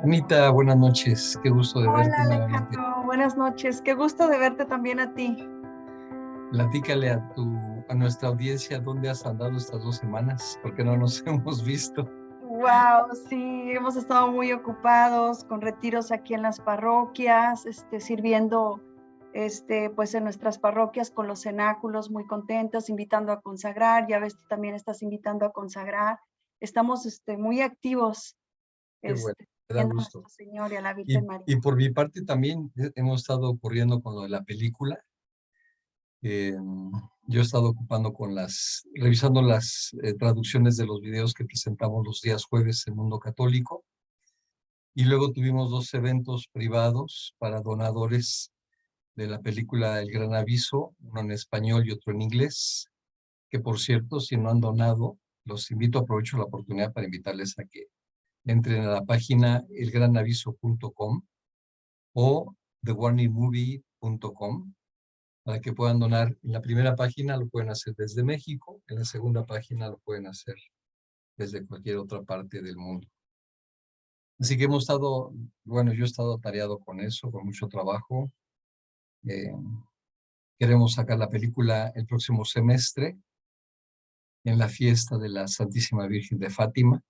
Anita, buenas noches. Qué gusto de Hola verte nuevamente. Alejandro, buenas noches. Qué gusto de verte también a ti. Platícale a nuestra audiencia dónde has andado estas 2 semanas, porque no nos hemos visto. Wow, sí, hemos estado muy ocupados con retiros aquí en las parroquias, sirviendo, pues en nuestras parroquias con los cenáculos, muy contentos, invitando a consagrar. Ya ves, tú también estás invitando a consagrar. Estamos, muy activos, Qué bueno, me da viendo a nuestro gusto. Señor y a la Y, Virgen María. y por mi parte también hemos estado corriendo con lo de la película. Eh, yo he estado ocupando revisando las traducciones de los videos que presentamos los días jueves en Mundo Católico. Y luego tuvimos 2 eventos privados para donadores de la película El Gran Aviso, uno en español y otro en inglés, que por cierto, si no han donado, los invito, aprovecho la oportunidad para invitarles a que entren a la página elgranaviso.com o thewarningmovie.com para que puedan donar. En la primera página lo pueden hacer desde México, en la segunda página lo pueden hacer desde cualquier otra parte del mundo. Así que yo he estado atareado con eso, con mucho trabajo. Eh, Queremos sacar la película el próximo semestre en la fiesta de la Santísima Virgen de Fátima.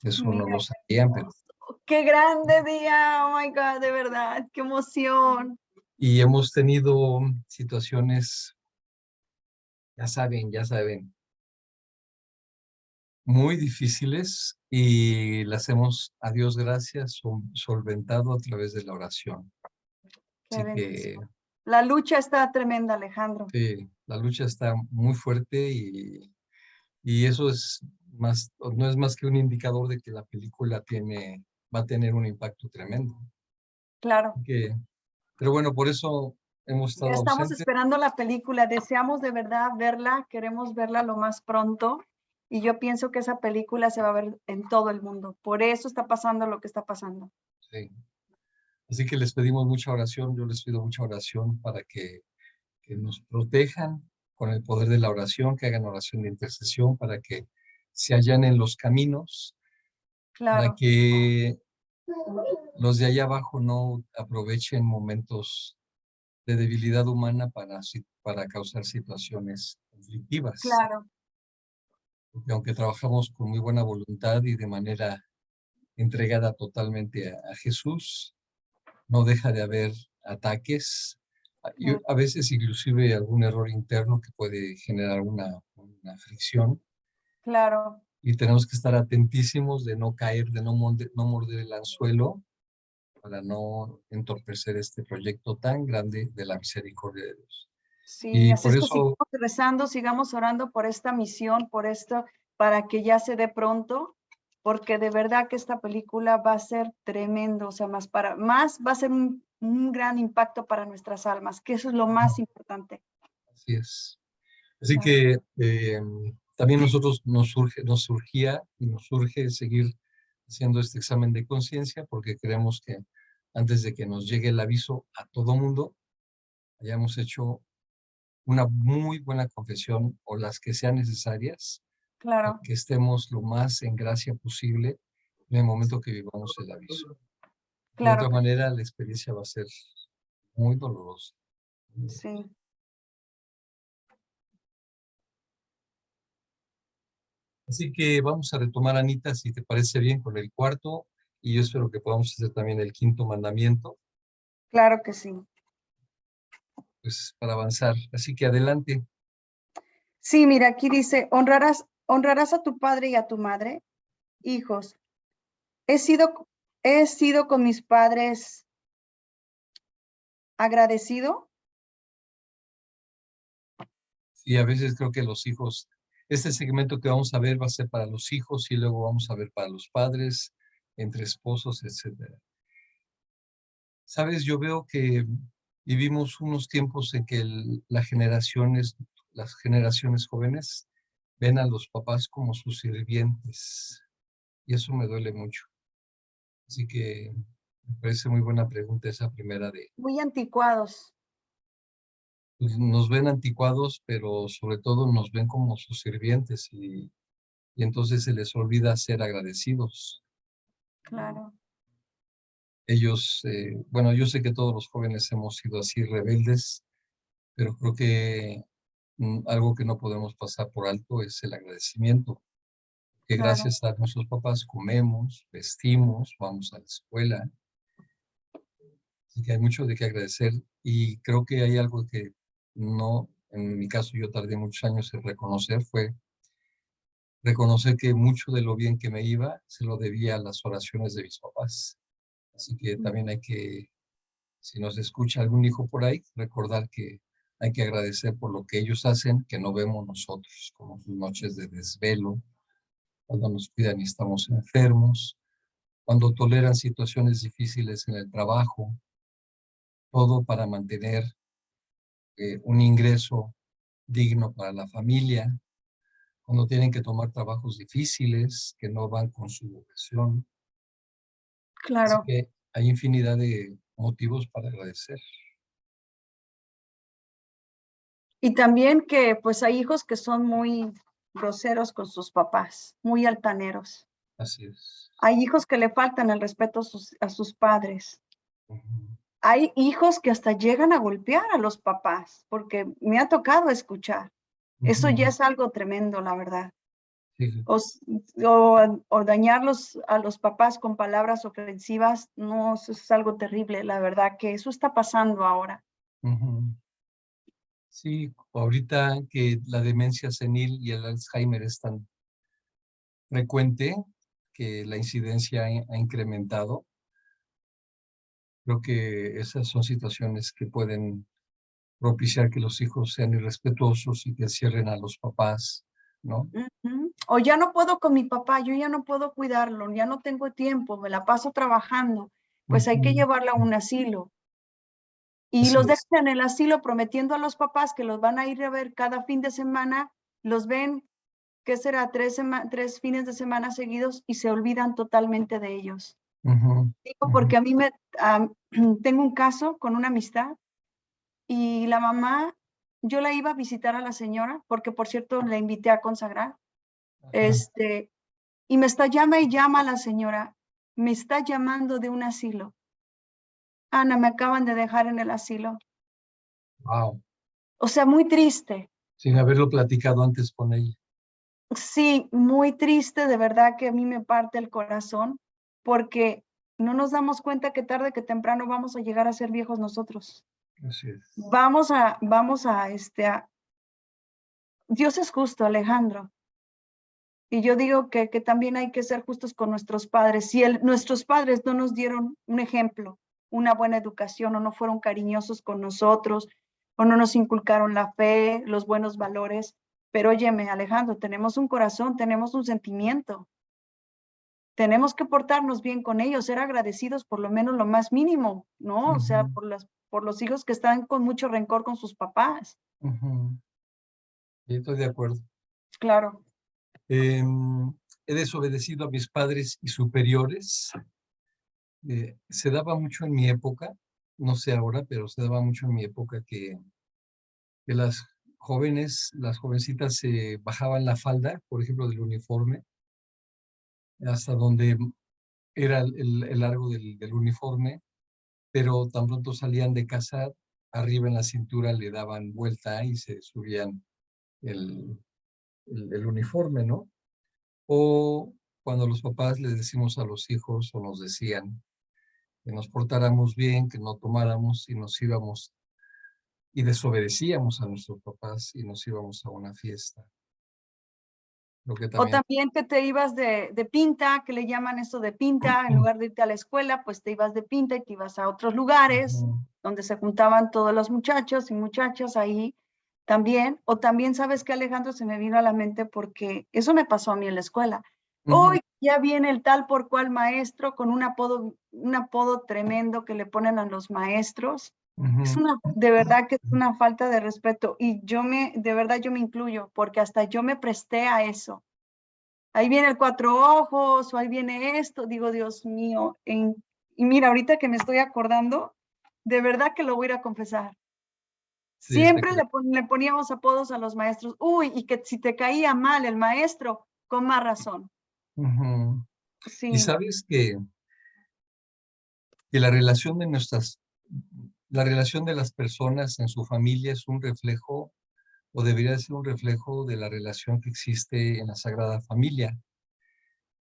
Eso no Mira, lo qué sabían, pero... hermoso. Qué grande día, oh my God, de verdad, qué emoción. Y hemos tenido situaciones, ya saben, muy difíciles y las hemos, a Dios gracias, solventado a través de la oración. Qué Así que bendición. La lucha está tremenda, Alejandro. sí, la lucha está muy fuerte y eso es más, no es más que un indicador de que la película va a tener un impacto tremendo. Claro. Pero bueno, por eso hemos Ya estado estamos ausentes. esperando la película. Deseamos de verdad verla. Queremos verla lo más pronto. Y yo pienso que esa película se va a ver en todo el mundo. Por eso está pasando lo que está pasando. Sí. Así que les pedimos mucha oración, yo les pido mucha oración para que nos protejan con el poder de la oración, que hagan oración de intercesión, para que se allanen los caminos, para Claro, que los de allá abajo no aprovechen momentos de debilidad humana para causar situaciones conflictivas. claro. Porque aunque trabajamos con muy buena voluntad y de manera entregada totalmente a Jesús, no deja de haber ataques, y Mm, a veces inclusive algún error interno que puede generar una fricción, claro. y tenemos que estar atentísimos de no caer, de no morder el anzuelo para no entorpecer este proyecto tan grande de la misericordia de Dios. Sí, Y así por es que eso, sigamos rezando, sigamos orando por esta misión, por esto, para que ya se dé pronto, porque de verdad que esta película va a ser tremendo, o sea, más va a ser un gran impacto para nuestras almas, que eso es lo más importante. así es. Así Claro, que también nosotros nos surgía y nos surge seguir haciendo este examen de conciencia porque creemos que antes de que nos llegue el aviso a todo mundo, hayamos hecho una muy buena confesión o las que sean necesarias para claro, que estemos lo más en gracia posible en el momento que vivamos el aviso. De claro otra que manera, la experiencia va a ser muy dolorosa. sí. Así que vamos a retomar, Anita, si te parece bien, con el cuarto, y yo espero que podamos hacer también el quinto mandamiento, Claro que sí. pues para avanzar. Así que adelante. Sí, mira, aquí dice, honrarás a tu padre y a tu madre. Hijos, he sido, he sido con mis padres agradecido. Y a veces creo que este segmento que vamos a ver va a ser para los hijos y luego vamos a ver para los padres, entre esposos, etcétera. Sabes, yo veo que vivimos unos tiempos en que las generaciones jóvenes ven a los papás como sus sirvientes y eso me duele mucho. Así que me parece muy buena pregunta esa primera Muy anticuados. pues, nos ven anticuados, pero sobre todo nos ven como sus sirvientes y entonces se les olvida ser agradecidos. Claro. ellos, bueno, yo sé que todos los jóvenes hemos sido así rebeldes, pero creo que algo que no podemos pasar por alto es el agradecimiento, que Claro, gracias a nuestros papás comemos, vestimos, vamos a la escuela, así que hay mucho de qué agradecer y creo que hay algo que no, en mi caso yo tardé muchos años en reconocer, fue reconocer que mucho de lo bien que me iba se lo debía a las oraciones de mis papás. Así que mm, también hay que, si nos escucha algún hijo por ahí, recordar que hay que agradecer por lo que ellos hacen, que no vemos nosotros, como sus noches de desvelo, cuando nos cuidan y estamos enfermos, cuando toleran situaciones difíciles en el trabajo, todo para mantener un ingreso digno para la familia, cuando tienen que tomar trabajos difíciles que no van con su vocación. Así claro. que hay infinidad de motivos para agradecer. Y también que pues hay hijos que son muy groseros con sus papás, muy altaneros. Así es. Hay hijos que le faltan el respeto a sus padres. Ujú, Hay hijos que hasta llegan a golpear a los papás, porque me ha tocado escuchar. Eso ya ujú. es algo tremendo, la verdad. Sí, sí. O, o dañarlos a los papás con palabras ofensivas, no, eso es algo terrible, la verdad, que eso está pasando ahora. Ujú. Sí, ahorita que la demencia senil y el Alzheimer es tan frecuente que la incidencia ha incrementado, creo que esas son situaciones que pueden propiciar que los hijos sean irrespetuosos y que cierren a los papás, ¿no? Ujú. O ya no puedo con mi papá, yo ya no puedo cuidarlo, ya no tengo tiempo, me la paso trabajando, pues hay que Ujú. llevarla a un asilo. Y Así los es. dejan en el asilo prometiendo a los papás que los van a ir a ver cada fin de semana, los ven, ¿qué será? 3 fines de semana seguidos y se olvidan totalmente de ellos. Ujú, Digo, ujú, porque a mí tengo un caso con una amistad y la mamá, yo la iba a visitar a la señora, porque por cierto la invité a consagrar, ajá. este, y me está llama y llama a la señora, me está llamando de un asilo. Ana, me acaban de dejar en el asilo. Wow. O sea, muy triste. Sin haberlo platicado antes con ella. Sí, muy triste, de verdad que a mí me parte el corazón, porque no nos damos cuenta que tarde que temprano vamos a llegar a ser viejos nosotros. Así es. Dios es justo, Alejandro. Y yo digo que también hay que ser justos con nuestros padres. Si nuestros padres no nos dieron un ejemplo, una buena educación, o no fueron cariñosos con nosotros, o no nos inculcaron la fe, los buenos valores, pero óyeme, Alejandro, tenemos un corazón, tenemos un sentimiento. Tenemos que portarnos bien con ellos, ser agradecidos por lo menos lo más mínimo, ¿no? O sea, Ujú, por los hijos que están con mucho rencor con sus papás. ujú. Sí, estoy de acuerdo. Claro. Em, He desobedecido a mis padres y superiores. Se daba mucho en mi época, no sé ahora, pero se daba mucho en mi época que las jóvenes, las jovencitas se bajaban la falda, por ejemplo, del uniforme, hasta donde era el largo del uniforme, pero tan pronto salían de casa, arriba en la cintura le daban vuelta y se subían el, el uniforme, ¿no? O cuando los papás les decimos a los hijos o nos decían que nos portáramos bien, que no tomáramos y nos íbamos y desobedecíamos a nuestros papás y nos íbamos a una fiesta. Lo que O también, también que te ibas de pinta, que le llaman eso de pinta, en lugar de irte a la escuela, pues te ibas de pinta y te ibas a otros lugares ujú, donde se juntaban todos los muchachos y muchachas ahí también. O también, ¿sabes qué, Alejandro? Se me vino a la mente porque eso me pasó a mí en la escuela. ujú, Hoy ya viene el tal por cual maestro con un apodo tremendo que le ponen a los maestros. Es ujú, de verdad que es una falta de respeto y de verdad yo me incluyo porque hasta yo me presté a eso. Ahí viene el cuatro ojos, o ahí viene esto, digo, Dios mío. Y mira, ahorita que me estoy acordando, de verdad que lo voy a ir a confesar. sí, está Siempre claro. le poníamos apodos a los maestros. Uy, y que si te caía mal el maestro, con más razón. Ujú. Y Sí, sabes que que la relación de las personas en su familia es un reflejo, o debería ser un reflejo de la relación que existe en la Sagrada Familia.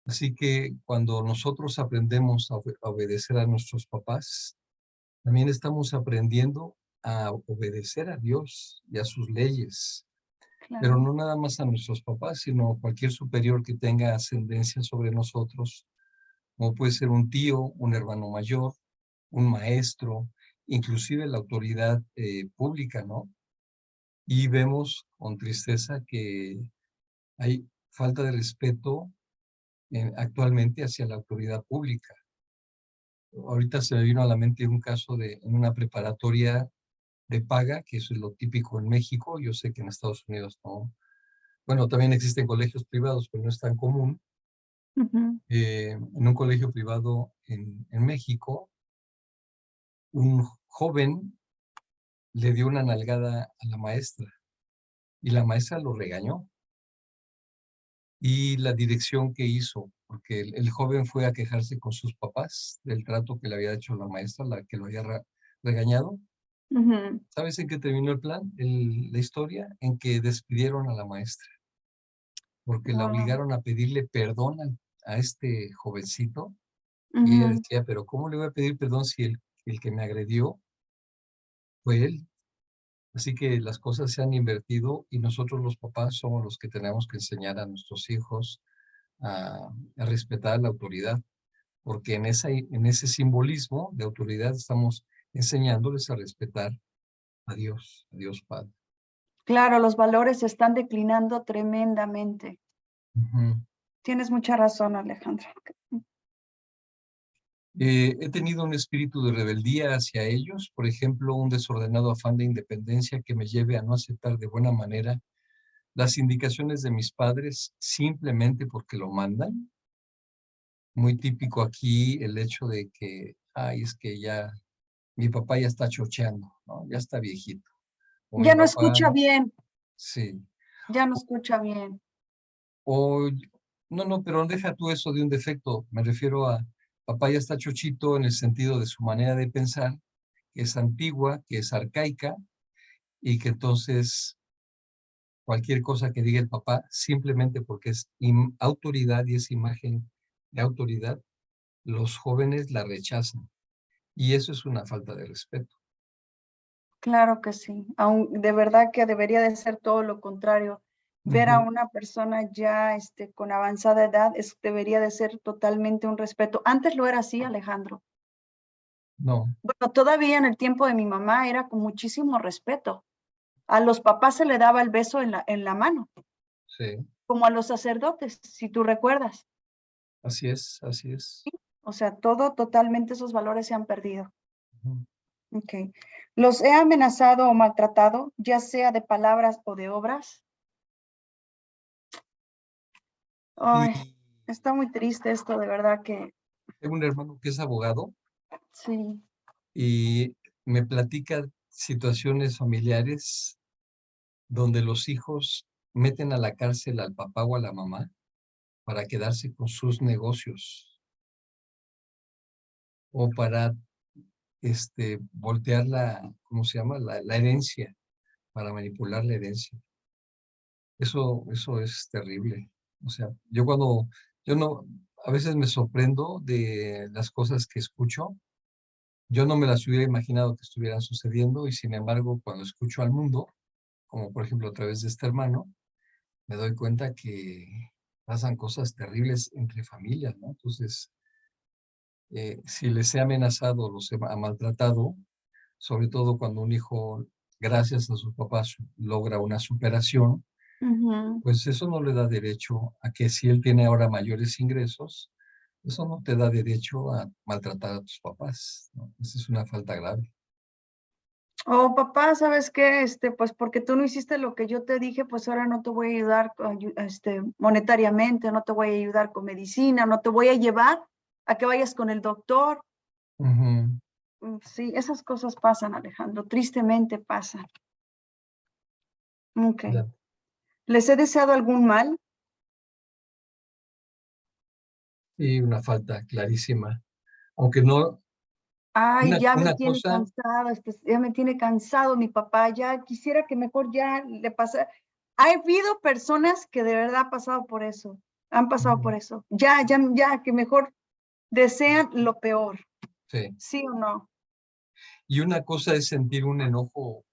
Así que cuando nosotros aprendemos a obedecer a nuestros papás, también estamos aprendiendo a obedecer a Dios y a sus leyes, pero Claro. no nada más a nuestros papás, sino cualquier superior que tenga ascendencia sobre nosotros, como puede ser un tío, un hermano mayor, un maestro, inclusive la autoridad pública, ¿no? Y vemos con tristeza que hay falta de respeto actualmente hacia la autoridad pública. Ahorita se me vino a la mente un caso en una preparatoria de paga, que eso es lo típico en México. Yo sé que en Estados Unidos no. Bueno, también existen colegios privados, pero no es tan común. Ujú. En un colegio privado en México, un joven le dio una nalgada a la maestra y la maestra lo regañó. Y la dirección que hizo, porque el joven fue a quejarse con sus papás del trato que le había hecho la maestra, la que lo había regañado. Ujú. ¿Sabes en qué terminó el plan? La historia en que despidieron a la maestra, porque la Wow. obligaron a pedirle perdón a este jovencito. Y ella Ujú. decía, pero ¿cómo le voy a pedir perdón si el que me agredió fue él? Así que las cosas se han invertido y nosotros los papás somos los que tenemos que enseñar a nuestros hijos a respetar la autoridad, porque en ese simbolismo de autoridad estamos enseñándoles a respetar a Dios Padre. Claro, los valores se están declinando tremendamente. Ujú. Tienes mucha razón, Alejandra. He tenido un espíritu de rebeldía hacia ellos, por ejemplo, un desordenado afán de independencia que me lleve a no aceptar de buena manera las indicaciones de mis padres simplemente porque lo mandan. Muy típico aquí el hecho de que, ay, es que ya mi papá ya está chocheando, ¿no? Ya está viejito. O mi Ya no papá, escucha bien, sí. ya no escucha bien. O, no, no, pero deja tú eso de un defecto. Me refiero a papá ya está chochito en el sentido de su manera de pensar, que es antigua, que es arcaica, y que entonces cualquier cosa que diga el papá, simplemente porque es autoridad y es imagen de autoridad, los jóvenes la rechazan. Y eso es una falta de respeto. Claro que sí. De verdad que debería de ser todo lo contrario. Ver a Ujú. una persona ya con avanzada edad debería de ser totalmente un respeto. Antes lo era así, Alejandro. No, Bueno, todavía en el tiempo de mi mamá era con muchísimo respeto. A los papás se le daba el beso en la mano, sí, como a los sacerdotes, si tú recuerdas. así es, así es. O sea, todo totalmente esos valores se han perdido. Ujú. Ok. Los he amenazado o maltratado, ya sea de palabras o de obras. Ay, Y está muy triste esto, de verdad que tengo un hermano que es abogado sí. y me platica situaciones familiares donde los hijos meten a la cárcel al papá o a la mamá para quedarse con sus negocios o para voltear ¿cómo se llama? La herencia, para manipular la herencia. Eso es terrible. O sea, yo no, a veces me sorprendo de las cosas que escucho. Yo no me las hubiera imaginado que estuvieran sucediendo y sin embargo, cuando escucho al mundo, como por ejemplo a través de este hermano, me doy cuenta que pasan cosas terribles entre familias, ¿no? Entonces, si les he amenazado, los he maltratado, sobre todo cuando un hijo, gracias a sus papás, logra una superación, Ujú. pues eso no le da derecho a que si él tiene ahora mayores ingresos, eso no te da derecho a maltratar a tus papás, ¿no? Esa es una falta grave. Oh, papá, ¿sabes qué? Pues porque tú no hiciste lo que yo te dije, pues ahora no te voy a ayudar monetariamente, no te voy a ayudar con medicina, no te voy a llevar a que vayas con el doctor. Ujú. Sí, esas cosas pasan, Alejandro, tristemente pasan. Ok. Ya. ¿Les he deseado algún mal? Y una falta clarísima. Aunque no, Ay, ya me Una tiene cosa, cansado, ya me tiene cansado mi papá, ya quisiera que mejor ya le pase. Ha habido personas que de verdad han pasado por eso, han pasado por eso. Ya, que mejor desean lo peor, sí. ¿sí o no? Y una cosa es sentir un enojo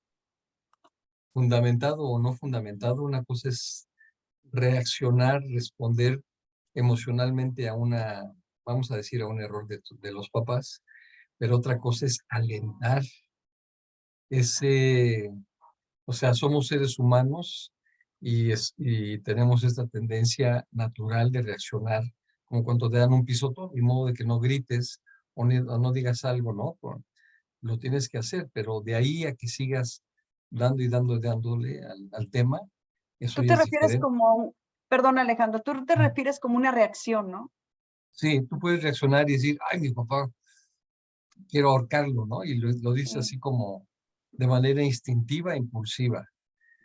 fundamentado o no fundamentado, una cosa es reaccionar, responder emocionalmente a vamos a decir, a un error de los papás, pero otra cosa es alentar ese, o sea, somos seres humanos y tenemos esta tendencia natural de reaccionar, como cuando te dan un pisotón, de modo de que no grites o no digas algo, ¿no? Lo tienes que hacer, pero de ahí a que sigas dando y dando y dándole al tema, eso Tú ya te es refieres diferente. como, perdón Alejandro, tú te refieres como una reacción, ¿no? Sí, tú puedes reaccionar y decir, ay, mi papá, quiero ahorcarlo, ¿no? Y lo dices Sí, así como de manera instintiva, impulsiva.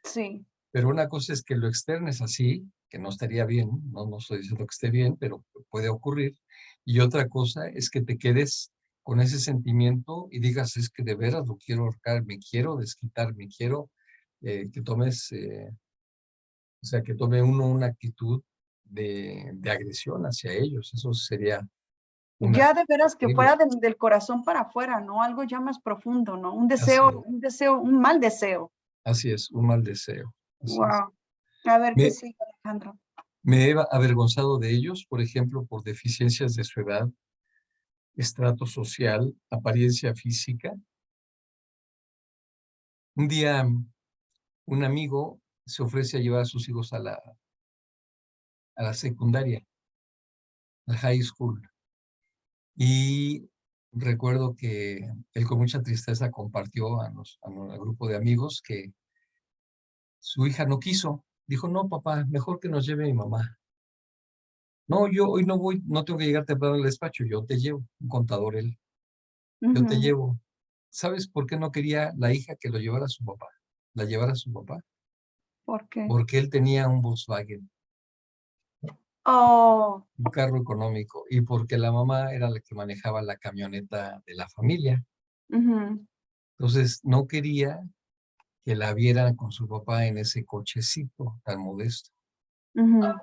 sí. Pero una cosa es que lo externes así, que no estaría bien, no estoy diciendo que esté bien, pero puede ocurrir. Y otra cosa es que te quedes con ese sentimiento y digas, es que de veras lo quiero ahorcar, me quiero desquitar, me quiero que tomes, o sea, que tome uno una actitud de agresión hacia ellos. Eso sería una Ya de veras que terrible. fuera del corazón para afuera, ¿no? Algo ya más profundo, ¿no? Así es, Un mal deseo. así es, un mal deseo. Así es. Wow. A ver qué Me, sigue, Alejandro. me he avergonzado de ellos, por ejemplo, por deficiencias de su edad, estrato social, apariencia física. Un día un amigo se ofrece a llevar a sus hijos a la secundaria, al high school. Y recuerdo que él con mucha tristeza compartió al grupo de amigos que su hija no quiso. Dijo, no, papá, mejor que nos lleve mi mamá. No, yo hoy no voy, no tengo que llegar temprano al despacho, yo te llevo, un contador él, yo te Ujú. llevo. ¿Sabes por qué no quería la hija que lo llevara a su papá? La llevara a su papá, ¿Por qué? porque él tenía un Volkswagen, Oh, un carro económico, y porque la mamá era la que manejaba la camioneta de la familia. ujú, Entonces no quería que la vieran con su papá en ese cochecito tan modesto. ujú,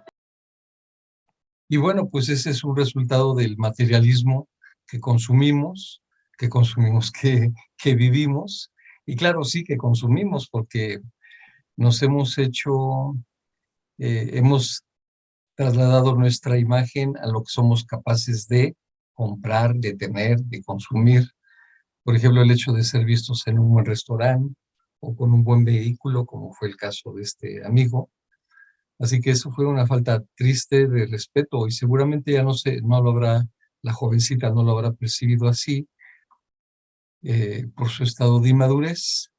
Y bueno, pues ese es un resultado del materialismo que consumimos, que vivimos. Y claro, sí que consumimos porque nos hemos hemos trasladado nuestra imagen a lo que somos capaces de comprar, de tener, de consumir. Por ejemplo, el hecho de ser vistos en un buen restaurante o con un buen vehículo, como fue el caso de este amigo. Así que eso fue una falta triste de respeto y seguramente ya no lo habrá, la jovencita no lo habrá percibido así por su estado de inmadurez,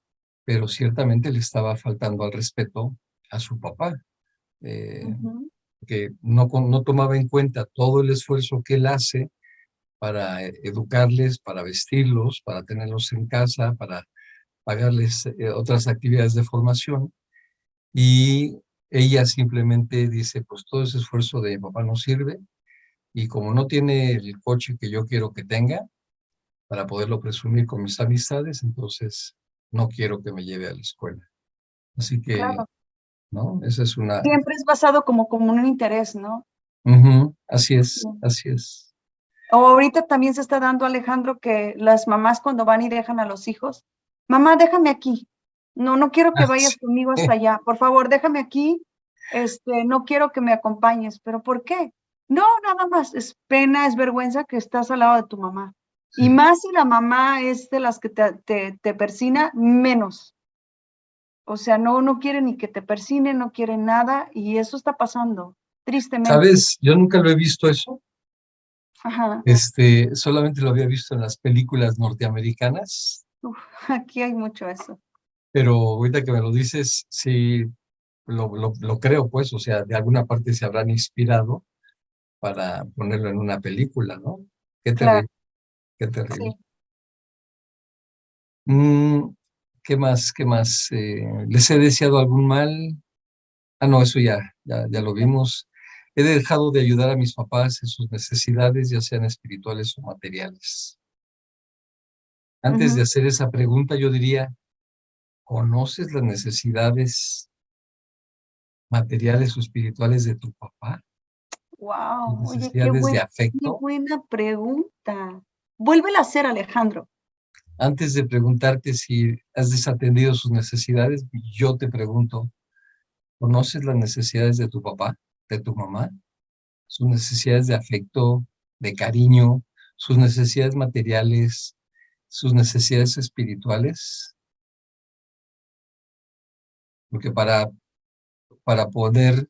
pero ciertamente le estaba faltando al respeto a su papá, eh, ujú, que no tomaba en cuenta todo el esfuerzo que él hace para educarles, para vestirlos, para tenerlos en casa, para pagarles otras actividades de formación. Y ella simplemente dice, pues todo ese esfuerzo de mi papá no sirve y como no tiene el coche que yo quiero que tenga para poderlo presumir con mis amistades, entonces no quiero que me lleve a la escuela. Así que, claro. ¿no? Esa es una... Siempre es basado como un interés, ¿no? Ujú, así Sí. es, así es. O ahorita también se está dando, Alejandro, que las mamás cuando van y dejan a los hijos, mamá, déjame aquí. No quiero que Ah, vayas sí, conmigo hasta allá. Por favor, déjame aquí. No quiero que me acompañes. ¿Pero por qué? No, nada más. Es pena, es vergüenza que estás al lado de tu mamá. Y sí. más si la mamá es de las que te persina, menos. O sea, no quiere ni que te persine, no quiere nada. Y eso está pasando, tristemente. ¿Sabes? Yo nunca lo he visto eso. Ajá. Solamente lo había visto en las películas norteamericanas, Uf, aquí hay mucho eso. pero ahorita que me lo dices, sí, lo creo, pues, o sea, de alguna parte se habrán inspirado para ponerlo en una película, ¿no? Qué Claro, terrible, qué terrible. sí. Mm, ¿qué más? ¿Qué más? ¿Les he deseado algún mal? Ah, no, eso ya lo vimos. He dejado de ayudar a mis papás en sus necesidades, ya sean espirituales o materiales. Antes de Ujú. hacer esa pregunta, yo diría, ¿conoces las necesidades materiales o espirituales de tu papá? Sus Wow, oye, necesidades de qué afecto. buena pregunta. Vuélvela a hacer, Alejandro. Antes de preguntarte si has desatendido sus necesidades, yo te pregunto, ¿conoces las necesidades de tu papá, de tu mamá? Sus necesidades de afecto, de cariño, sus necesidades materiales, sus necesidades espirituales, porque para poder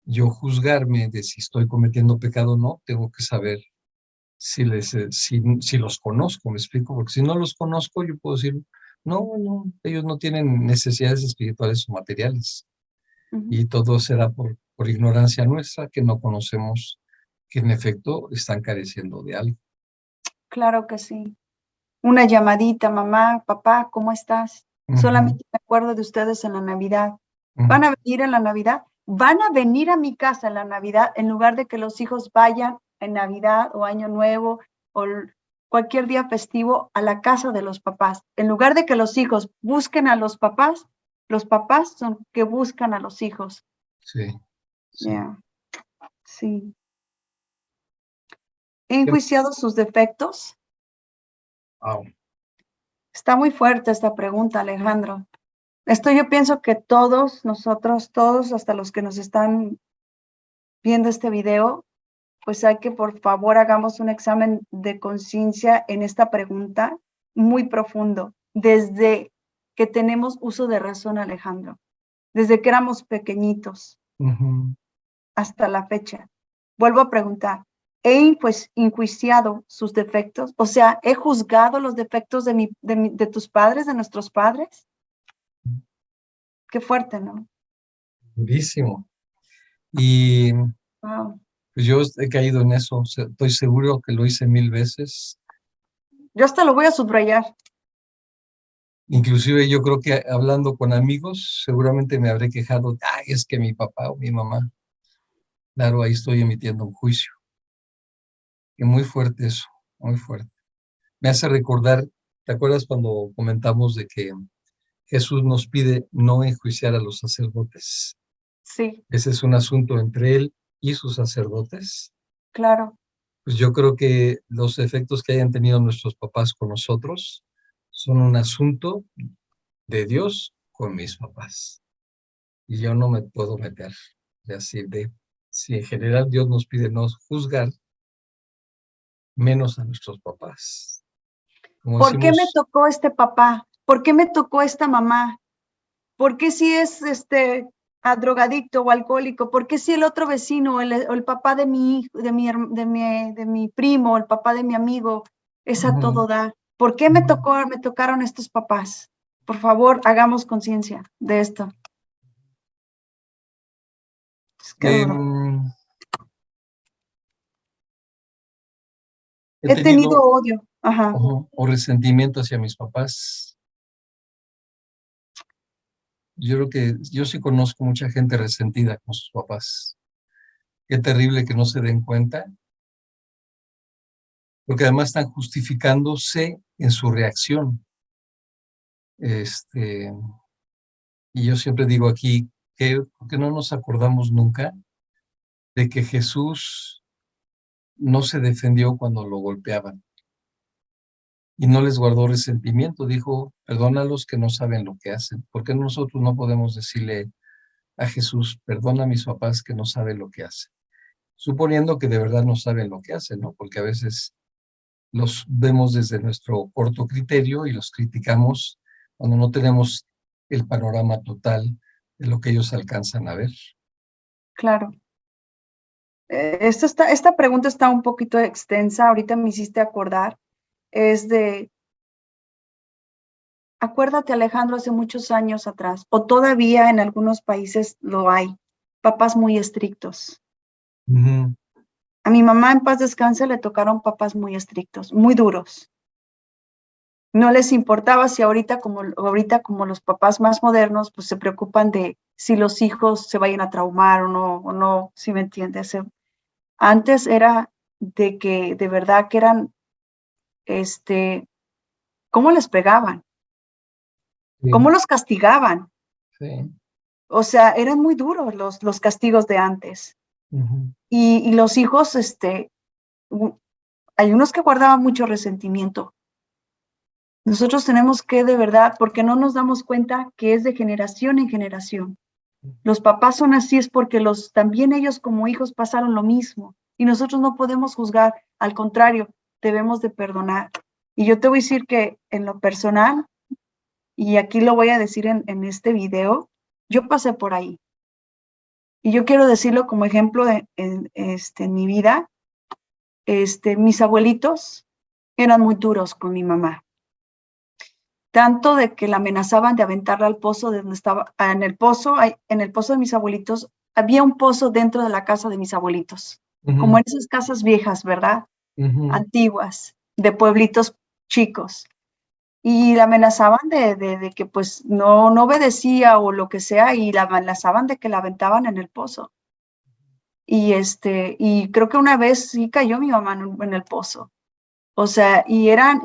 yo juzgarme de si estoy cometiendo pecado o no, tengo que saber si los conozco, ¿me explico? Porque si no los conozco, yo puedo decir, no, no, ellos no tienen necesidades espirituales o materiales. Ujú. Y todo será por ignorancia nuestra, que no conocemos que en efecto están careciendo de algo. Claro que sí. Una llamadita, mamá, papá, ¿cómo estás? Ujú, Solamente me acuerdo de ustedes en la Navidad. ujú, ¿Van a venir en la Navidad? ¿Van a venir a mi casa en la Navidad en lugar de que los hijos vayan en Navidad o Año Nuevo o cualquier día festivo a la casa de los papás? En lugar de que los hijos busquen a los papás son que buscan a los hijos. sí, sí. Ya, sí. ¿He Qué- enjuiciado sus defectos? Wow. Está muy fuerte esta pregunta, Alejandro. Esto yo pienso que todos nosotros, todos, hasta los que nos están viendo este video, pues hay que por favor hagamos un examen de conciencia en esta pregunta muy profundo, desde que tenemos uso de razón, Alejandro, desde que éramos pequeñitos Ujú. hasta la fecha. Vuelvo a preguntar, ¿he pues enjuiciado sus defectos? O sea, ¿he juzgado los defectos de tus padres, de nuestros padres? Qué fuerte, ¿no? Durísimo. Y Wow. pues yo he caído en eso. Estoy seguro que lo hice 1000 veces. Yo hasta lo voy a subrayar. Inclusive yo creo que hablando con amigos, seguramente me habré quejado, ay, es que mi papá o mi mamá. Claro, ahí estoy emitiendo un juicio. Y muy fuerte eso, muy fuerte. Me hace recordar, ¿te acuerdas cuando comentamos de que Jesús nos pide no enjuiciar a los sacerdotes? Sí, Ese es un asunto entre él y sus sacerdotes. claro. Pues yo creo que los efectos que hayan tenido nuestros papás con nosotros son un asunto de Dios con mis papás. Y yo no me puedo meter. Y así de, si en general Dios nos pide no juzgar, menos a nuestros papás. Como ¿Por qué me decimos, tocó este papá? ¿Por qué me tocó esta mamá? ¿Por qué si es a drogadicto o alcohólico? ¿Por qué si el otro vecino o el papá de mi hijo, de mi primo, el papá de mi amigo es a ujú, todo dar? ¿Por qué me tocaron estos papás? Por favor, hagamos conciencia de esto. Qué duro. em, he He tenido tenido odio. Ajá. o resentimiento hacia mis papás. Yo creo que yo sí conozco mucha gente resentida con sus papás. Qué terrible que no se den cuenta, porque además están justificándose en su reacción. Este, y yo siempre digo aquí que no nos acordamos nunca de que Jesús no se defendió cuando lo golpeaban y no les guardó resentimiento. Dijo, perdónalos que no saben lo que hacen. ¿Por qué nosotros no podemos decirle a Jesús, perdona a mis papás que no saben lo que hacen? Suponiendo que de verdad no saben lo que hacen, ¿no? Porque a veces los vemos desde nuestro corto criterio y los criticamos cuando no tenemos el panorama total de lo que ellos alcanzan a ver. Claro. Esta pregunta está un poquito extensa. Ahorita me hiciste acordar. Es de, acuérdate, Alejandro, hace muchos años atrás, o todavía en algunos países lo hay, papás muy estrictos. Ujú, A mi mamá en paz descanse le tocaron papás muy estrictos, muy duros. No les importaba si ahorita como los papás más modernos, pues se preocupan de si los hijos se vayan a traumar o no, si me entiendes. Antes era de que de verdad que eran, este, cómo les pegaban, Sí, cómo los castigaban. sí. O sea, eran muy duros los castigos de antes. Ujú. Y los hijos, hay unos que guardaban mucho resentimiento. Nosotros tenemos que, de verdad, porque no nos damos cuenta que es de generación en generación. Los papás son así es porque también ellos como hijos pasaron lo mismo. Y nosotros no podemos juzgar, al contrario, debemos de perdonar. Y yo te voy a decir que en lo personal, y aquí lo voy a decir en este video, yo pasé por ahí. Y yo quiero decirlo como ejemplo en mi vida. Mis abuelitos eran muy duros con mi mamá. Tanto de que la amenazaban de aventarla al pozo de donde estaba, en el pozo de mis abuelitos, había un pozo dentro de la casa de mis abuelitos, como Ujú, en esas casas viejas, ¿verdad? ujú, Antiguas, de pueblitos chicos. Y la amenazaban de que pues no obedecía o lo que sea, y la amenazaban de que la aventaban en el pozo. Y creo que una vez sí cayó mi mamá en el pozo. O sea, y eran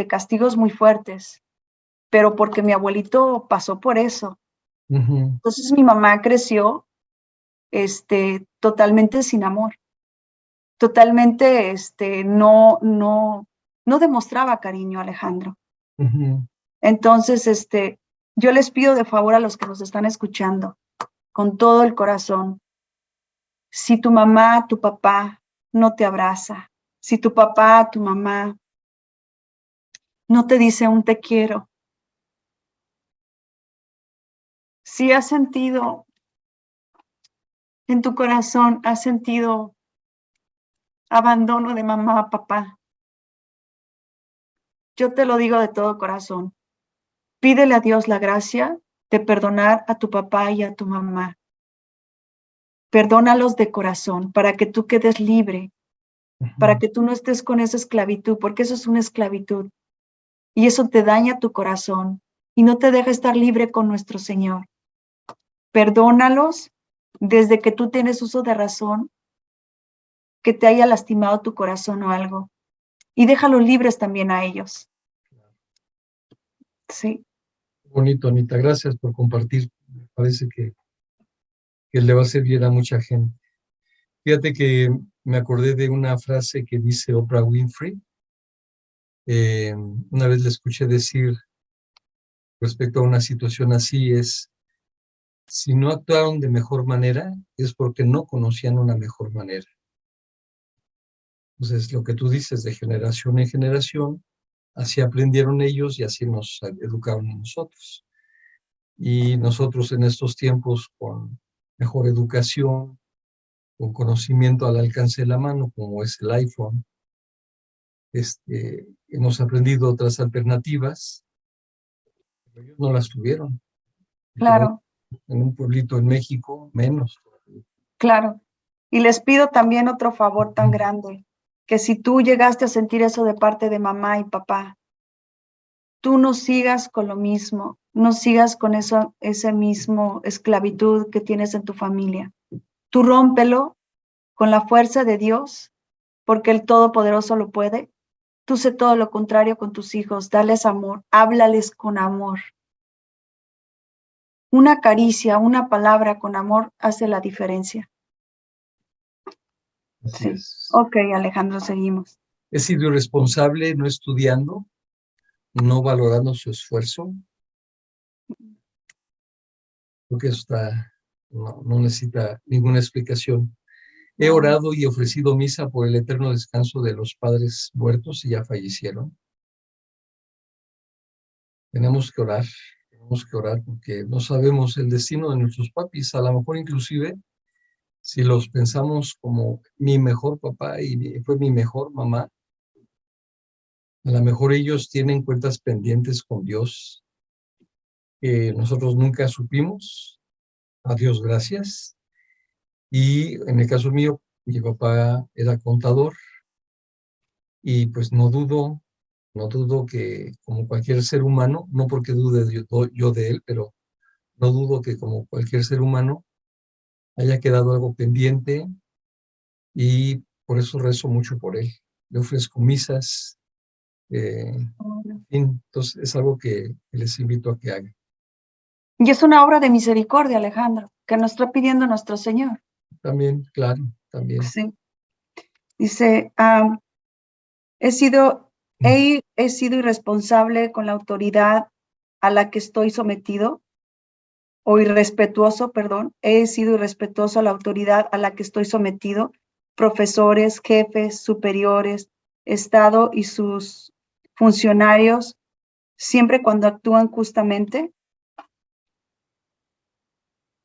castigos muy fuertes, pero porque mi abuelito pasó por eso. ujú, Entonces mi mamá creció, totalmente sin amor, totalmente, no demostraba cariño, Alejandro. ujú. Entonces, yo les pido de favor a los que nos están escuchando, con todo el corazón, si tu mamá, tu papá no te abraza, si tu papá, tu mamá no te dice un te quiero, si has sentido en tu corazón, has sentido abandono de mamá, papá, yo te lo digo de todo corazón. Pídele a Dios la gracia de perdonar a tu papá y a tu mamá. Perdónalos de corazón para que tú quedes libre, para Ujú. que tú no estés con esa esclavitud, porque eso es una esclavitud y eso te daña tu corazón y no te deja estar libre con nuestro Señor. Perdónalos desde que tú tienes uso de razón, que te haya lastimado tu corazón o algo, y déjalos libres también a ellos. Sí, Bonito, Anita. Gracias por compartir. Me parece que le va a servir a mucha gente. Fíjate que me acordé de una frase que dice Oprah Winfrey. Una vez le escuché decir respecto a una situación así es, si no actuaron de mejor manera, es porque no conocían una mejor manera. Entonces, lo que tú dices de generación en generación, así aprendieron ellos y así nos educaron a nosotros. Y nosotros en estos tiempos, con mejor educación, con conocimiento al alcance de la mano, como es el iPhone, hemos aprendido otras alternativas, pero ellos no las tuvieron. Y como claro, en un pueblito en México, menos. claro. Y les pido también otro favor tan grande, que si tú llegaste a sentir eso de parte de mamá y papá, tú no sigas con lo mismo, no sigas con eso, ese mismo esclavitud que tienes en tu familia. Tú rómpelo con la fuerza de Dios, porque el Todopoderoso lo puede. Tú sé todo lo contrario con tus hijos, dales amor, háblales con amor. Una caricia, una palabra con amor hace la diferencia. Así Sí. es. Ok, Alejandro, seguimos. He sido irresponsable no estudiando, no valorando su esfuerzo. Creo que eso no necesita ninguna explicación. He No, orado y ofrecido misa por el eterno descanso de los padres muertos y ya fallecieron. Tenemos que orar porque no sabemos el destino de nuestros papis. A lo mejor inclusive, si los pensamos como mi mejor papá y fue mi mejor mamá, a lo mejor ellos tienen cuentas pendientes con Dios que nosotros nunca supimos. A Dios gracias. Y en el caso mío, mi papá era contador y pues no dudo que como cualquier ser humano, no porque dude yo de él, pero no dudo que como cualquier ser humano haya quedado algo pendiente y por eso rezo mucho por él. Le ofrezco misas, Bueno. En fin, entonces es algo que les invito a que hagan. Y es una obra de misericordia, Alejandro, que nos está pidiendo nuestro Señor. También, claro, también. Sí. Dice, he sido, he sido irresponsable con la autoridad a la que estoy sometido, o irrespetuoso, perdón, he sido irrespetuoso a la autoridad a la que estoy sometido, profesores, jefes, superiores, Estado y sus funcionarios, siempre cuando actúan justamente.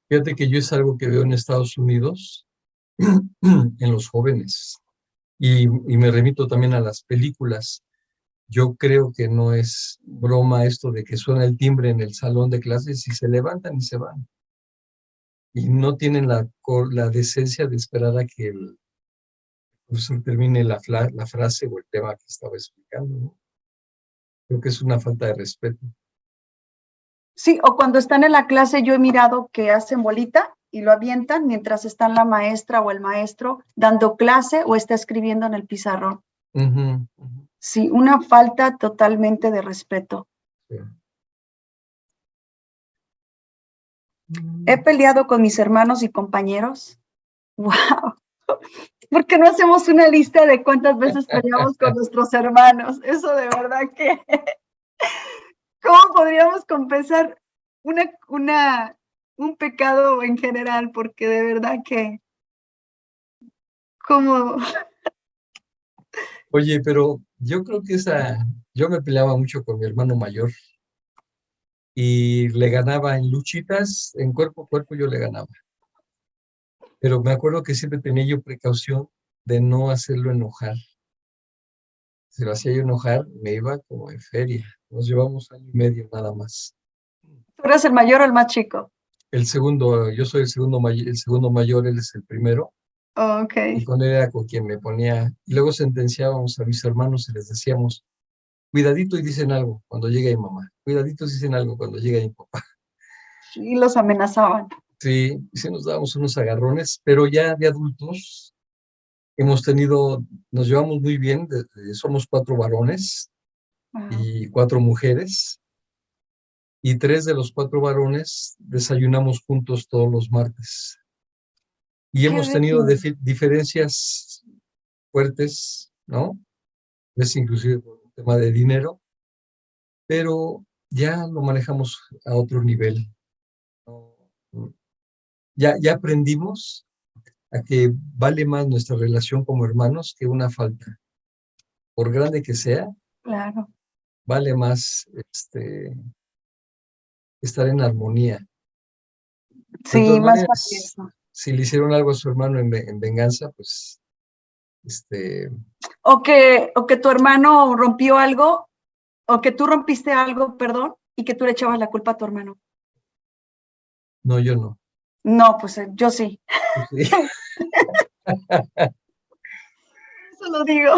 Fíjate que yo es algo que veo en Estados Unidos, en los jóvenes, y me remito también a las películas. Yo creo que no es broma esto de que suena el timbre en el salón de clases y se levantan y se van. Y no tienen la decencia de esperar a que el profesor termine la frase o el tema que estaba explicando, ¿no? Creo que es una falta de respeto. Sí, o cuando están en la clase yo he mirado que hacen bolita y lo avientan mientras están la maestra o el maestro dando clase o está escribiendo en el pizarrón. Ujú, ujú, Sí, una falta totalmente de respeto. sí. He peleado con mis hermanos y compañeros. ¡Wow! ¿Por qué no hacemos una lista de cuántas veces peleamos con nuestros hermanos? Eso de verdad que, ¿cómo podríamos compensar un pecado en general? Porque de verdad que, ¿cómo? Oye, pero yo creo que yo me peleaba mucho con mi hermano mayor y le ganaba en luchitas, en cuerpo a cuerpo yo le ganaba. Pero me acuerdo que siempre tenía yo precaución de no hacerlo enojar. Si lo hacía yo enojar, me iba como en feria. Nos llevamos año y medio nada más. ¿Tú eres el mayor o el más chico? El segundo, yo soy el segundo mayor, él es el primero, Ok. y con él era con quien me ponía. Y luego sentenciábamos a mis hermanos y les decíamos, cuidadito y dicen algo cuando llega mi mamá, cuidadito y dicen algo cuando llega mi papá. Y los amenazaban. Sí, y sí nos dábamos unos agarrones, pero ya de adultos hemos tenido, nos llevamos muy bien, somos 4 varones Wow. y 4 mujeres, y 3 de los 4 varones desayunamos juntos todos los martes. Y Qué hemos tenido bello. diferencias fuertes, ¿no? Es inclusive por un tema de dinero, pero ya lo manejamos a otro nivel, ¿no? Ya aprendimos a que vale más nuestra relación como hermanos que una falta. Por grande que sea, Claro. vale más estar en armonía. De todas Sí, más fácil maneras, eso. si le hicieron algo a su hermano en venganza, pues, este, O que tu hermano rompió algo, o que tú rompiste algo, perdón, y que tú le echabas la culpa a tu hermano. no, yo no. No, pues yo sí. Sí. Eso lo digo.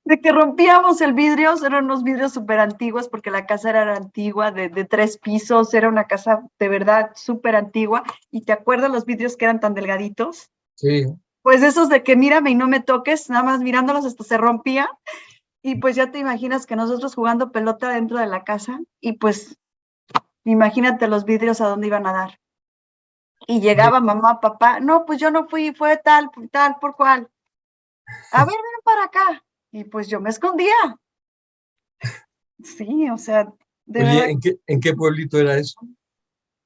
De que rompíamos el vidrio, eran unos vidrios súper antiguos porque la casa era antigua, de 3 pisos, era una casa de verdad súper antigua. ¿Y te acuerdas los vidrios que eran tan delgaditos? Sí, Pues esos de que mírame y no me toques, nada más mirándolos hasta se rompía. Y pues ya te imaginas que nosotros jugando pelota dentro de la casa y pues imagínate los vidrios a dónde iban a dar. Y oye, llegaba mamá, papá, no, pues yo no fui, fue tal, por cual. A ver, ven para acá. Y pues yo me escondía. Sí, o sea, de verdad. oye, en qué pueblito era eso?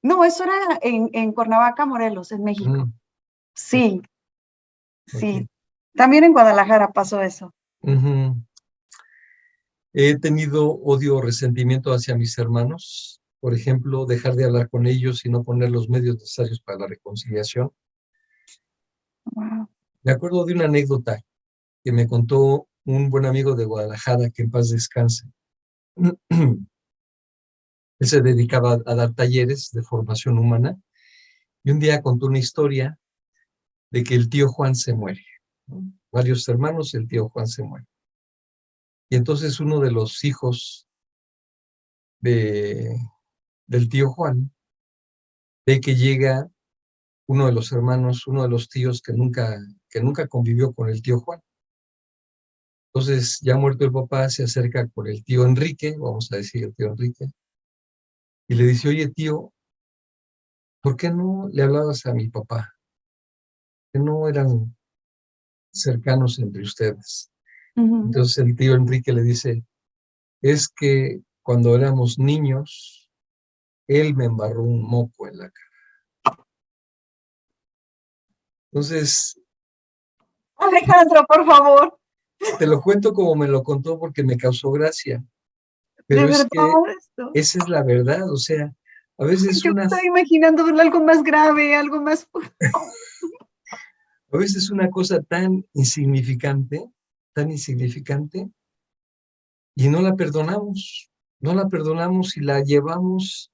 No, eso era en Cuernavaca, Morelos, en México. Mm, ok, Sí, ok. sí. También en Guadalajara pasó eso. Ujú. He tenido odio o resentimiento hacia mis hermanos. Por ejemplo, dejar de hablar con ellos y no poner los medios necesarios para la reconciliación. Wow. Me acuerdo de una anécdota que me contó un buen amigo de Guadalajara, que en paz descanse. Él se dedicaba a dar talleres de formación humana y un día contó una historia de que el tío Juan se muere, ¿no? Varios hermanos, el tío Juan se muere. Y entonces uno de los hijos de, del tío Juan ve que llega uno de los hermanos, uno de los tíos que nunca convivió con el tío Juan. Entonces, ya muerto el papá, se acerca con el tío Enrique, vamos a decir el tío Enrique, y le dice, oye tío, ¿por qué no le hablabas a mi papá? Que no eran cercanos entre ustedes. Ujú. Entonces el tío Enrique le dice, es que cuando éramos niños, él me embarró un moco en la cara. Entonces, Alejandro, por favor, te lo cuento como me lo contó porque me causó gracia, de pero es verdad que esto. esa es la verdad, o sea, a veces Yo me estaba imaginando algo más grave, algo más. una cosa tan insignificante, y no la perdonamos y la llevamos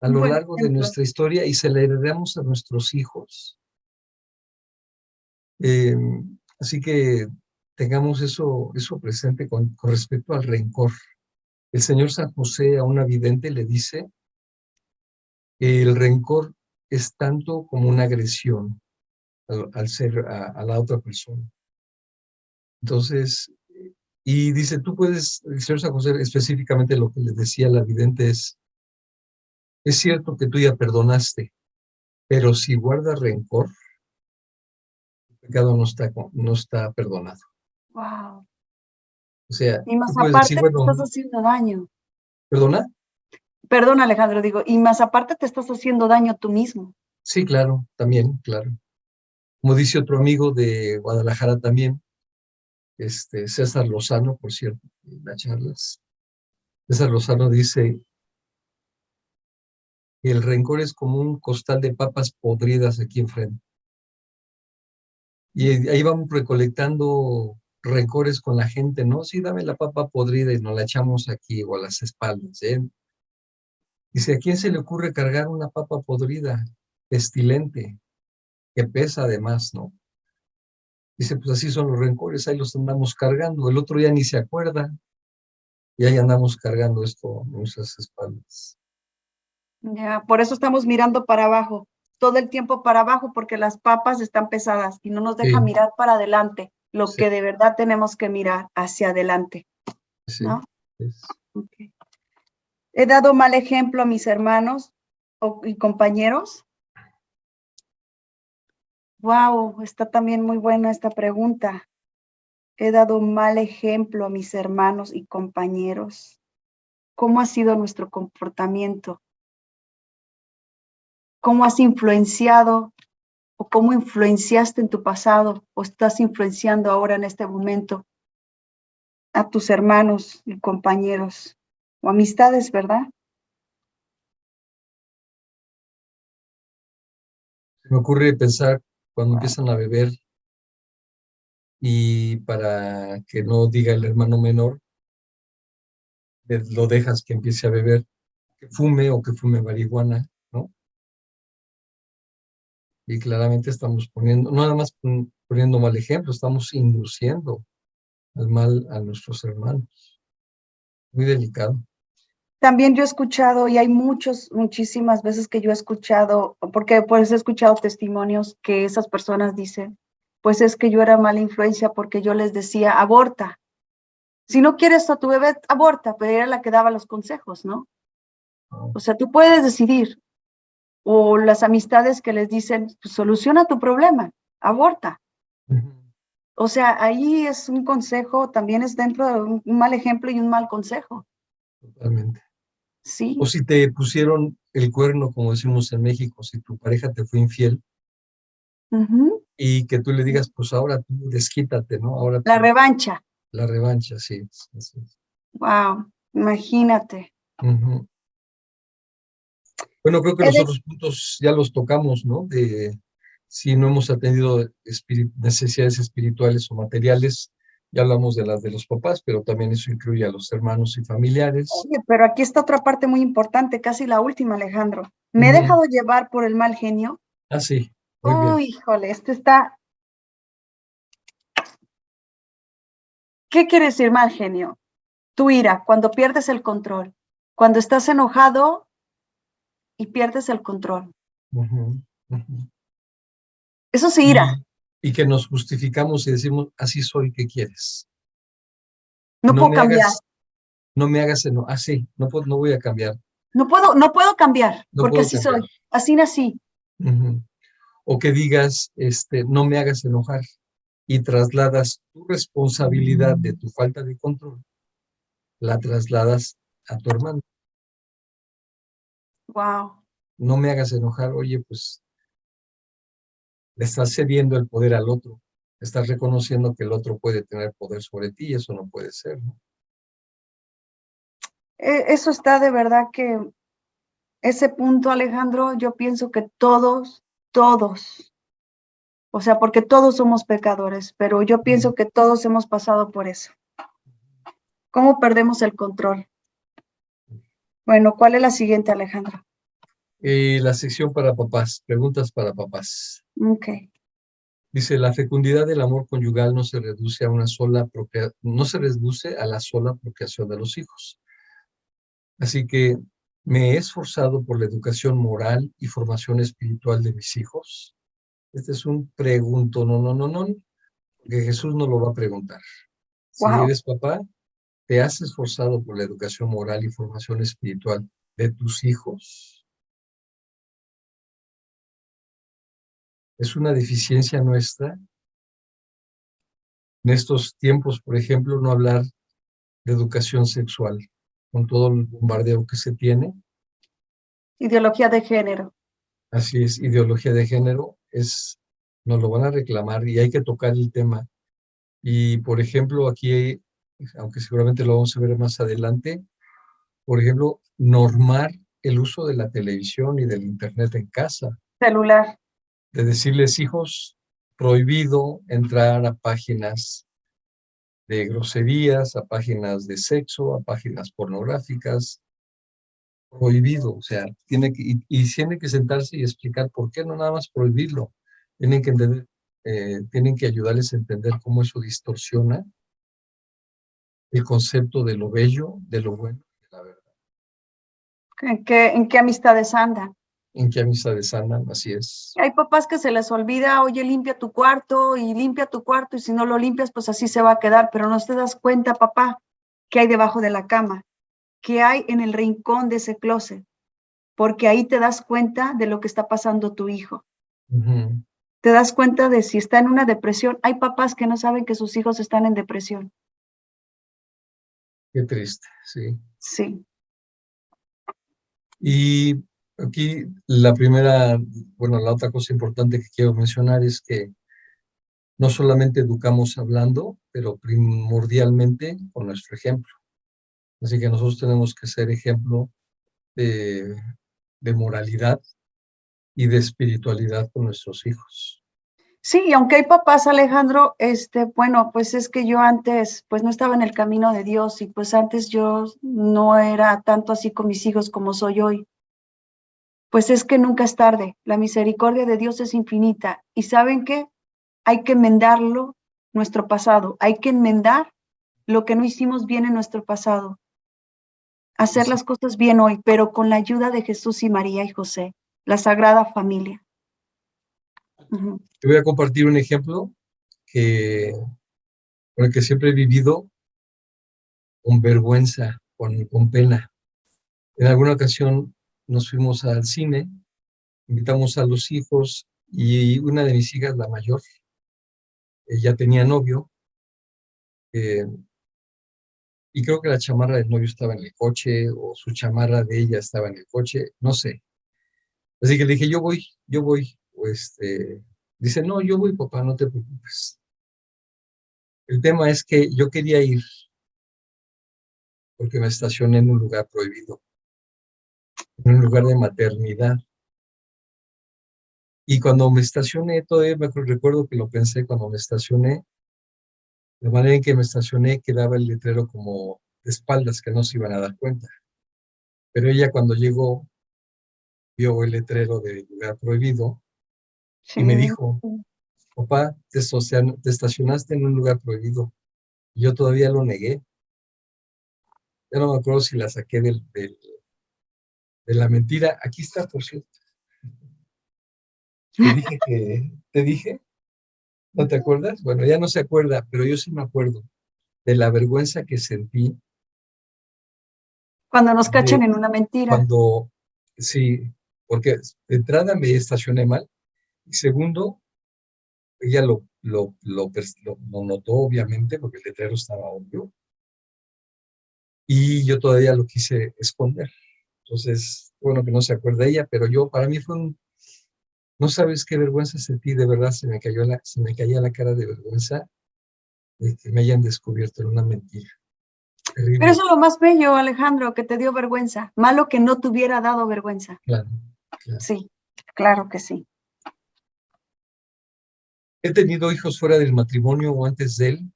a Un lo buen largo de ejemplo. nuestra historia y se la heredamos a nuestros hijos. Eh, Así que tengamos eso presente con respecto al rencor. El señor San José a una vidente le dice que el rencor es tanto como una agresión al ser a la otra persona. Entonces, y dice, tú puedes, el señor San José específicamente lo que le decía a la vidente es cierto que tú ya perdonaste, pero si guardas rencor, el pecado no está perdonado. Wow. O sea, Y tú más puedes decir, aparte te bueno, estás haciendo daño. ¿perdona? Perdón, Alejandro, digo, y más aparte te estás haciendo daño tú mismo. Sí, claro, también, claro. Como dice otro amigo de Guadalajara también, César Lozano, por cierto, en las charlas. César Lozano dice que el rencor es como un costal de papas podridas aquí enfrente. Y ahí vamos recolectando rencores con la gente, ¿no? Sí, dame la papa podrida y nos la echamos aquí o a las espaldas, ¿eh? Dice, ¿a quién se le ocurre cargar una papa podrida, pestilente, que pesa además, ¿no? Dice, pues así son los rencores, ahí los andamos cargando. El otro ya ni se acuerda y ahí andamos cargando esto en nuestras espaldas. Ya, por eso estamos mirando para abajo, todo el tiempo para abajo, porque las papas están pesadas y no nos deja Sí, mirar para adelante, lo sí, que de verdad tenemos que mirar hacia adelante, sí. ¿no? Okay. He dado mal ejemplo a mis hermanos y compañeros. Wow, está también muy buena esta pregunta. He dado mal ejemplo a mis hermanos y compañeros. ¿Cómo ha sido nuestro comportamiento? ¿Cómo has influenciado o cómo influenciaste en tu pasado o estás influenciando ahora en este momento a tus hermanos y compañeros o amistades, ¿verdad? Se me ocurre pensar cuando empiezan a beber y para que no diga el hermano menor, lo dejas que empiece a beber, que fume marihuana, ¿no? Y claramente estamos poniendo, no nada más poniendo mal ejemplo, estamos induciendo al mal a nuestros hermanos. Muy delicado. También yo he escuchado, y hay muchísimas veces que yo he escuchado, porque pues he escuchado testimonios que esas personas dicen, pues es que yo era mala influencia porque yo les decía, aborta. Si no quieres a tu bebé, aborta, pero era la que daba los consejos, ¿no? ¿No? O sea, tú puedes decidir. O las amistades que les dicen, pues, soluciona tu problema, aborta. Ujú. O sea, ahí es un consejo, también es dentro de un mal ejemplo y un mal consejo. Totalmente. O Sí. si te pusieron el cuerno, como decimos en México, si tu pareja te fue infiel Ujú. y que tú le digas, pues ahora tú desquítate, ¿no? Ahora La tú, revancha. la revancha, sí. Así es. Wow, imagínate. Ujú. Bueno, creo que He los de- otros puntos ya los tocamos, ¿no? De si no hemos atendido necesidades espirituales o materiales, ya hablamos de las de los papás, pero también eso incluye a los hermanos y familiares. Oye, pero aquí está otra parte muy importante, casi la última, Alejandro. Me he Ujú. dejado llevar por el mal genio. Ah, sí, muy bien. Uy, híjole, este está. ¿Qué quiere decir mal genio? Tu ira, cuando pierdes el control. Cuando estás enojado y pierdes el control. Ujú, ujú. Eso es ira. Y, y que nos justificamos y decimos, así soy, ¿qué quieres? No No puedo me cambiar. hagas, no me hagas enojar. Ah, sí, no voy a cambiar. No puedo cambiar, No porque puedo así cambiar. soy, así nací. Ujú. O que digas, no me hagas enojar y trasladas tu responsabilidad de tu falta de control, la trasladas a tu hermano. Wow. No me hagas enojar, oye, pues le estás cediendo el poder al otro. Estás reconociendo que el otro puede tener poder sobre ti y eso no puede ser, ¿no? Eso está de verdad que ese punto, Alejandro, yo pienso que todos, o sea, porque todos somos pecadores, pero yo pienso que todos hemos pasado por eso. ¿Cómo perdemos el control? Bueno, ¿cuál es la siguiente, Alejandro? La sección para papás, preguntas para papás. Ok. Dice, la fecundidad del amor conyugal no se reduce a no se reduce a la sola procreación de los hijos. Así que me he esforzado por la educación moral y formación espiritual de mis hijos. Este es un pregunto, no, porque Jesús no lo va a preguntar. Si Wow. eres papá, ¿te has esforzado por la educación moral y formación espiritual de tus hijos? Es una deficiencia nuestra en estos tiempos, por ejemplo, no hablar de educación sexual con todo el bombardeo que se tiene. Ideología de género. Así es, ideología de género, nos lo van a reclamar y hay que tocar el tema. Y, por ejemplo, aquí, aunque seguramente lo vamos a ver más adelante, por ejemplo, normar el uso de la televisión y del internet en casa, Celular. de decirles, hijos, prohibido entrar a páginas de groserías, a páginas de sexo, a páginas pornográficas, prohibido, o sea, tiene que sentarse y explicar por qué, no nada más prohibirlo, tienen que entender, tienen que ayudarles a entender cómo eso distorsiona el concepto de lo bello, de lo bueno, de la verdad. ¿En qué amistades andan? En qué amistades andan, así es. Hay papás que se les olvida, oye, limpia tu cuarto y limpia tu cuarto y si no lo limpias, pues así se va a quedar, pero no te das cuenta, papá, qué hay debajo de la cama, qué hay en el rincón de ese closet, porque ahí te das cuenta de lo que está pasando tu hijo. Ujú. Te das cuenta de si está en una depresión. Hay papás que no saben que sus hijos están en depresión. Qué triste, sí. Sí. Y aquí bueno, la otra cosa importante que quiero mencionar es que no solamente educamos hablando, pero primordialmente con nuestro ejemplo. Así que nosotros tenemos que ser ejemplo de, de moralidad y de espiritualidad con nuestros hijos. Sí, aunque hay papás, Alejandro, bueno, pues es que yo antes, pues no estaba en el camino de Dios y pues antes yo no era tanto así con mis hijos como soy hoy. Pues es que nunca es tarde. La misericordia de Dios es infinita. ¿Y saben qué? Hay que enmendarlo, nuestro pasado. Hay que enmendar lo que no hicimos bien en nuestro pasado. Hacer Sí. las cosas bien hoy, pero con la ayuda de Jesús y María y José, la Sagrada Familia. Ujú. Te voy a compartir un ejemplo que, con el que siempre he vivido con vergüenza, con pena. En alguna ocasión nos fuimos al cine, invitamos a los hijos y una de mis hijas, la mayor, ya tenía novio, eh, y creo que la chamarra del novio estaba en el coche o su chamarra de ella estaba en el coche, no sé. Así que le dije, yo voy. O dice, no, yo voy, papá, no te preocupes. El tema es que yo quería ir porque me estacioné en un lugar prohibido, en un lugar de maternidad. Y cuando me estacioné, todavía recuerdo que lo pensé cuando me estacioné, de manera en que me estacioné quedaba el letrero como de espaldas que no se iban a dar cuenta. Pero ella cuando llegó, vio el letrero de lugar prohibido Sí. y me dijo, papá, te estacionaste en un lugar prohibido. Y yo todavía lo negué. Ya no me acuerdo si la saqué de la mentira. Aquí está, por cierto. Te dije, ¿no te acuerdas? Bueno, ya no se acuerda, pero yo sí me acuerdo. de la vergüenza que sentí Cuando nos de cachen en una mentira. cuando, sí, porque de entrada me estacioné mal, y segundo, ella lo notó obviamente, porque el letrero estaba obvio, y yo todavía lo quise esconder. Entonces, bueno, que no se acuerda ella, pero para mí fue no sabes qué vergüenza sentí, de verdad, se me caía la cara de vergüenza de que me hayan descubierto en una mentira. Pero Terrible, eso es lo más bello, Alejandro, que te dio vergüenza. Malo que no te hubiera dado vergüenza. claro, claro. Sí, claro que sí. He tenido hijos fuera del matrimonio o antes de él.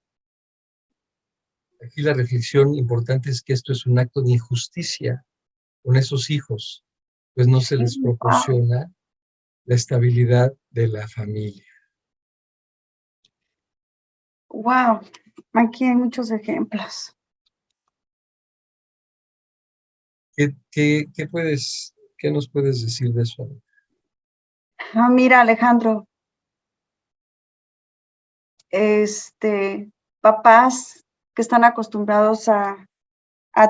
Aquí la reflexión importante es que esto es un acto de injusticia con esos hijos, pues no se les Wow, proporciona la estabilidad de la familia. wow. Aquí hay muchos ejemplos. ¿Qué nos puedes decir de eso? Ah, mira, Alejandro, papás que están acostumbrados a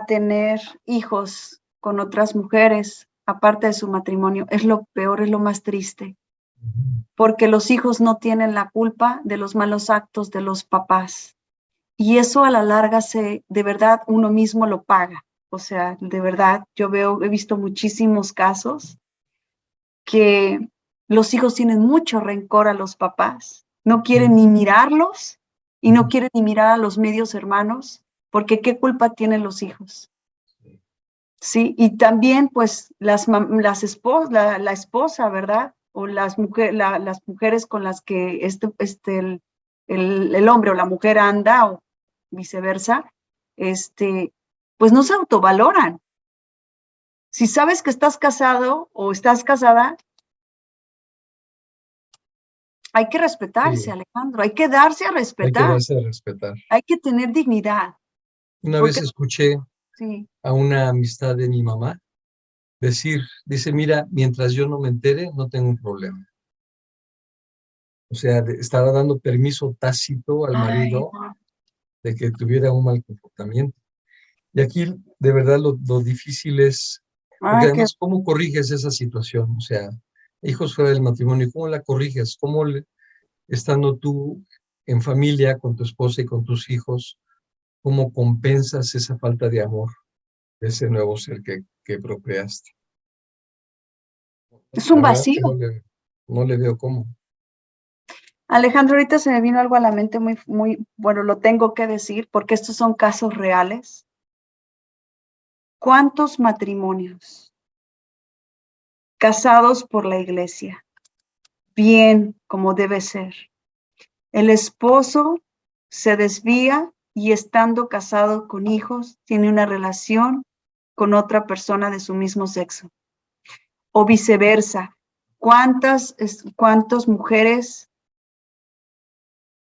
tener hijos con otras mujeres, aparte de su matrimonio, es lo peor, es lo más triste, Ujú. porque los hijos no tienen la culpa de los malos actos de los papás. Y eso a la larga de verdad, uno mismo lo paga. O sea, de verdad, he visto muchísimos casos que los hijos tienen mucho rencor a los papás, no quieren ni mirarlos y no quieren ni mirar a los medios hermanos, porque ¿qué culpa tienen los hijos? Sí, y también pues la esposa, ¿verdad? O las mujeres con las que el hombre o la mujer anda o viceversa, este, pues no se autovaloran. Si sabes que estás casado o estás casada, hay que respetarse, Sí, Alejandro, hay que darse a hay que respetar, darse a respetar. hay que tener dignidad, Una vez porque escuché sí, a una amistad de mi mamá dice, mira, mientras yo no me entere, no tengo un problema. O sea, estaba dando permiso tácito al ay, marido de que tuviera un mal comportamiento. Y aquí, de verdad, lo difícil es, porque ay, que además, ¿cómo corriges esa situación? O sea, hijos fuera del matrimonio, ¿cómo la corriges? Estando tú en familia con tu esposa y con tus hijos, cómo compensas esa falta de amor de ese nuevo ser que procreaste? es La un verdad que vacío. no le veo cómo. Alejandro, ahorita se me vino algo a la mente muy, bueno, lo tengo que decir porque estos son casos reales. ¿Cuántos matrimonios casados por la iglesia? Bien, como debe ser. El esposo se desvía y estando casado con hijos, tiene una relación con otra persona de su mismo sexo. O viceversa. ¿Cuántas mujeres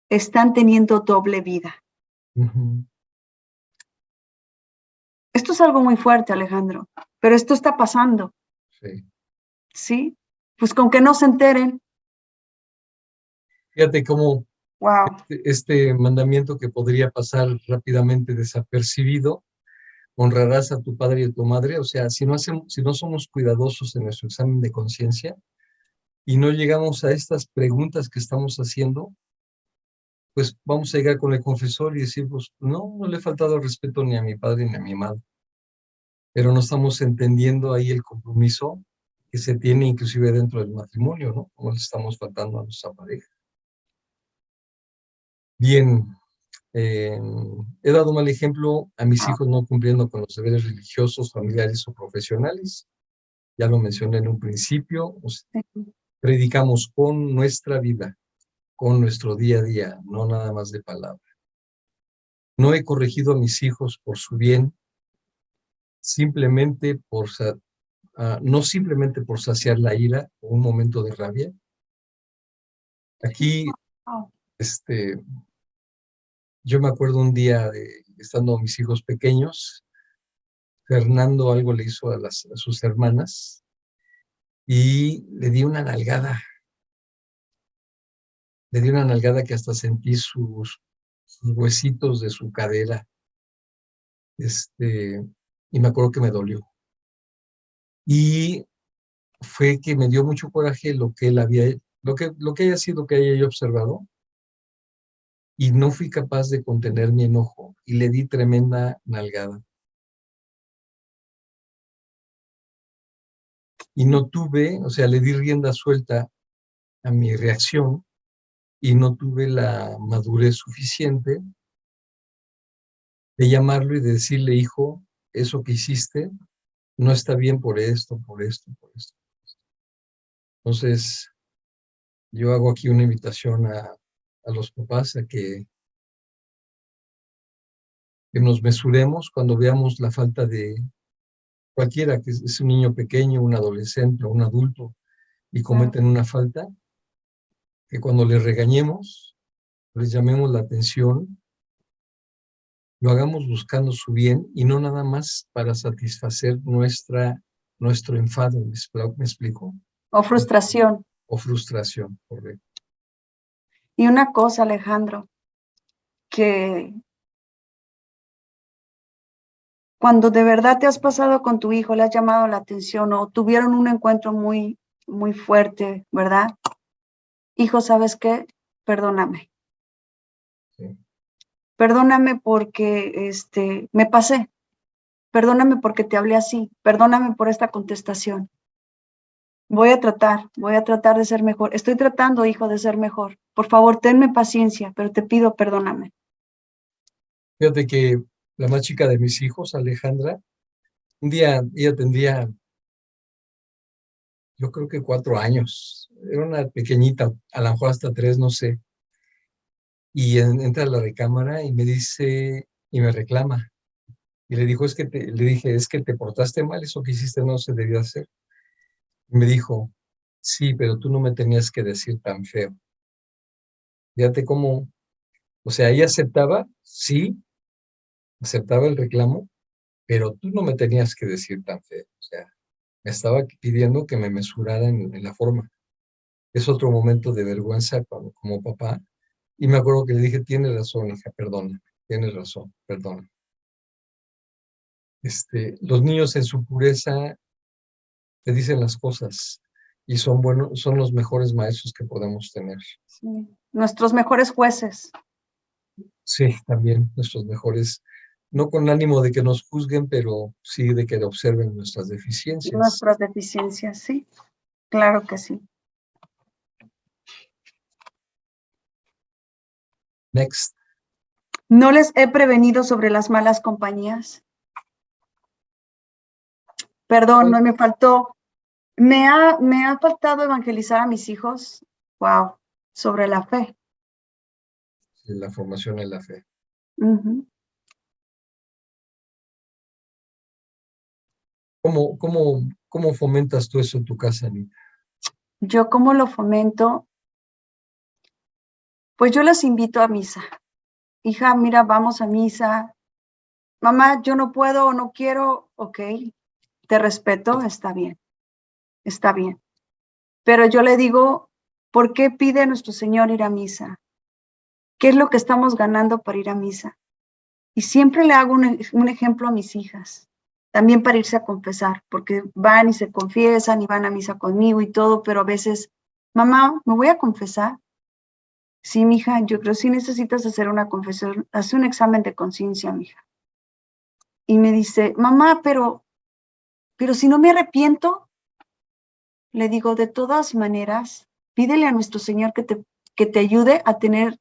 están teniendo doble vida? Ujú. Esto es algo muy fuerte, Alejandro, pero esto está pasando, Sí. ¿sí? Pues con que no se enteren, Fíjate cómo wow. este mandamiento que podría pasar rápidamente desapercibido, honrarás a tu padre y a tu madre, o sea, si no somos cuidadosos en nuestro examen de conciencia y no llegamos a estas preguntas que estamos haciendo, pues vamos a llegar con el confesor y decir, pues no le he faltado el respeto ni a mi padre ni a mi madre, pero no estamos entendiendo ahí el compromiso que se tiene inclusive dentro del matrimonio, ¿no? Como le estamos faltando a nuestra pareja. Bien, eh, he dado mal ejemplo a mis hijos no cumpliendo con los deberes religiosos, familiares o profesionales. Ya lo mencioné en un principio, predicamos con nuestra vida, con nuestro día a día, no nada más de palabra. No he corregido a mis hijos por su bien, simplemente no simplemente por saciar la ira o un momento de rabia. Aquí, este, yo me acuerdo un día estando mis hijos pequeños, Fernando algo le hizo a sus hermanas y le di una nalgada que hasta sentí sus huesitos de su cadera. Y me acuerdo que me dolió. Y fue que me dio mucho coraje lo que él había, lo que haya sido que haya yo observado, y no fui capaz de contener mi enojo y le di tremenda nalgada. Y no tuve, o sea, le di rienda suelta a mi reacción y no tuve la madurez suficiente de llamarlo y de decirle, hijo, eso que hiciste no está bien por esto, por esto, por esto. Entonces, yo hago aquí una invitación a los papás a que nos mesuremos cuando veamos la falta de cualquiera, que es un niño pequeño, un adolescente o un adulto, y cometen una falta, que cuando les regañemos, les llamemos la atención, lo hagamos buscando su bien y no nada más para satisfacer nuestro enfado, ¿me explico? O frustración. O frustración, correcto. Y una cosa, Alejandro, que cuando de verdad te has pasado con tu hijo, le has llamado la atención o tuvieron un encuentro muy, muy fuerte, ¿verdad? Hijo, ¿sabes qué? Perdóname. Sí. Perdóname porque me pasé. Perdóname porque te hablé así. Perdóname por esta contestación. Voy a tratar de ser mejor. Estoy tratando, hijo, de ser mejor. Por favor, tenme paciencia, pero te pido perdóname. Fíjate que la más chica de mis hijos, Alejandra, un día ella tendría, yo creo que 4 años, era una pequeñita, a lo mejor hasta 3, no sé, y entra a la recámara y me dice, y me reclama, y le dijo, le dije, es que te portaste mal, eso que hiciste no se debió hacer. Y me dijo, sí, pero tú no me tenías que decir tan feo. Fíjate cómo, o sea, ella aceptaba, sí, aceptaba el reclamo, pero tú no me tenías que decir tan feo, o sea, me estaba pidiendo que me mesurara en la forma. Es otro momento de vergüenza como papá. Y me acuerdo que le dije, tienes razón, hija, perdona, tienes razón, perdona. Los niños en su pureza te dicen las cosas y son buenos, son los mejores maestros que podemos tener. Sí. Nuestros mejores jueces. Sí, también nuestros mejores, no con ánimo de que nos juzguen, pero sí de que observen nuestras deficiencias. Nuestras deficiencias, sí. Claro que sí. Next. ¿No les he prevenido sobre las malas compañías? Perdón, no me faltó. Me ha faltado evangelizar a mis hijos, wow, sobre la fe. La formación en la fe. Uh-huh. ¿Cómo fomentas tú eso en tu casa, Anita? Yo, ¿cómo lo fomento? Pues yo les invito a misa. Hija, mira, vamos a misa. Mamá, yo no puedo o no quiero, ok, te respeto, está bien, está bien. Pero yo le digo, ¿por qué pide nuestro Señor ir a misa? ¿Qué es lo que estamos ganando para ir a misa? Y siempre le hago un ejemplo a mis hijas, también para irse a confesar, porque van y se confiesan y van a misa conmigo y todo, pero a veces, mamá, ¿me voy a confesar? Sí, mija, yo creo que sí necesitas hacer una confesión, haz un examen de conciencia, mija. Y me dice, mamá, pero si no me arrepiento, le digo, de todas maneras, pídele a nuestro Señor que te ayude a tener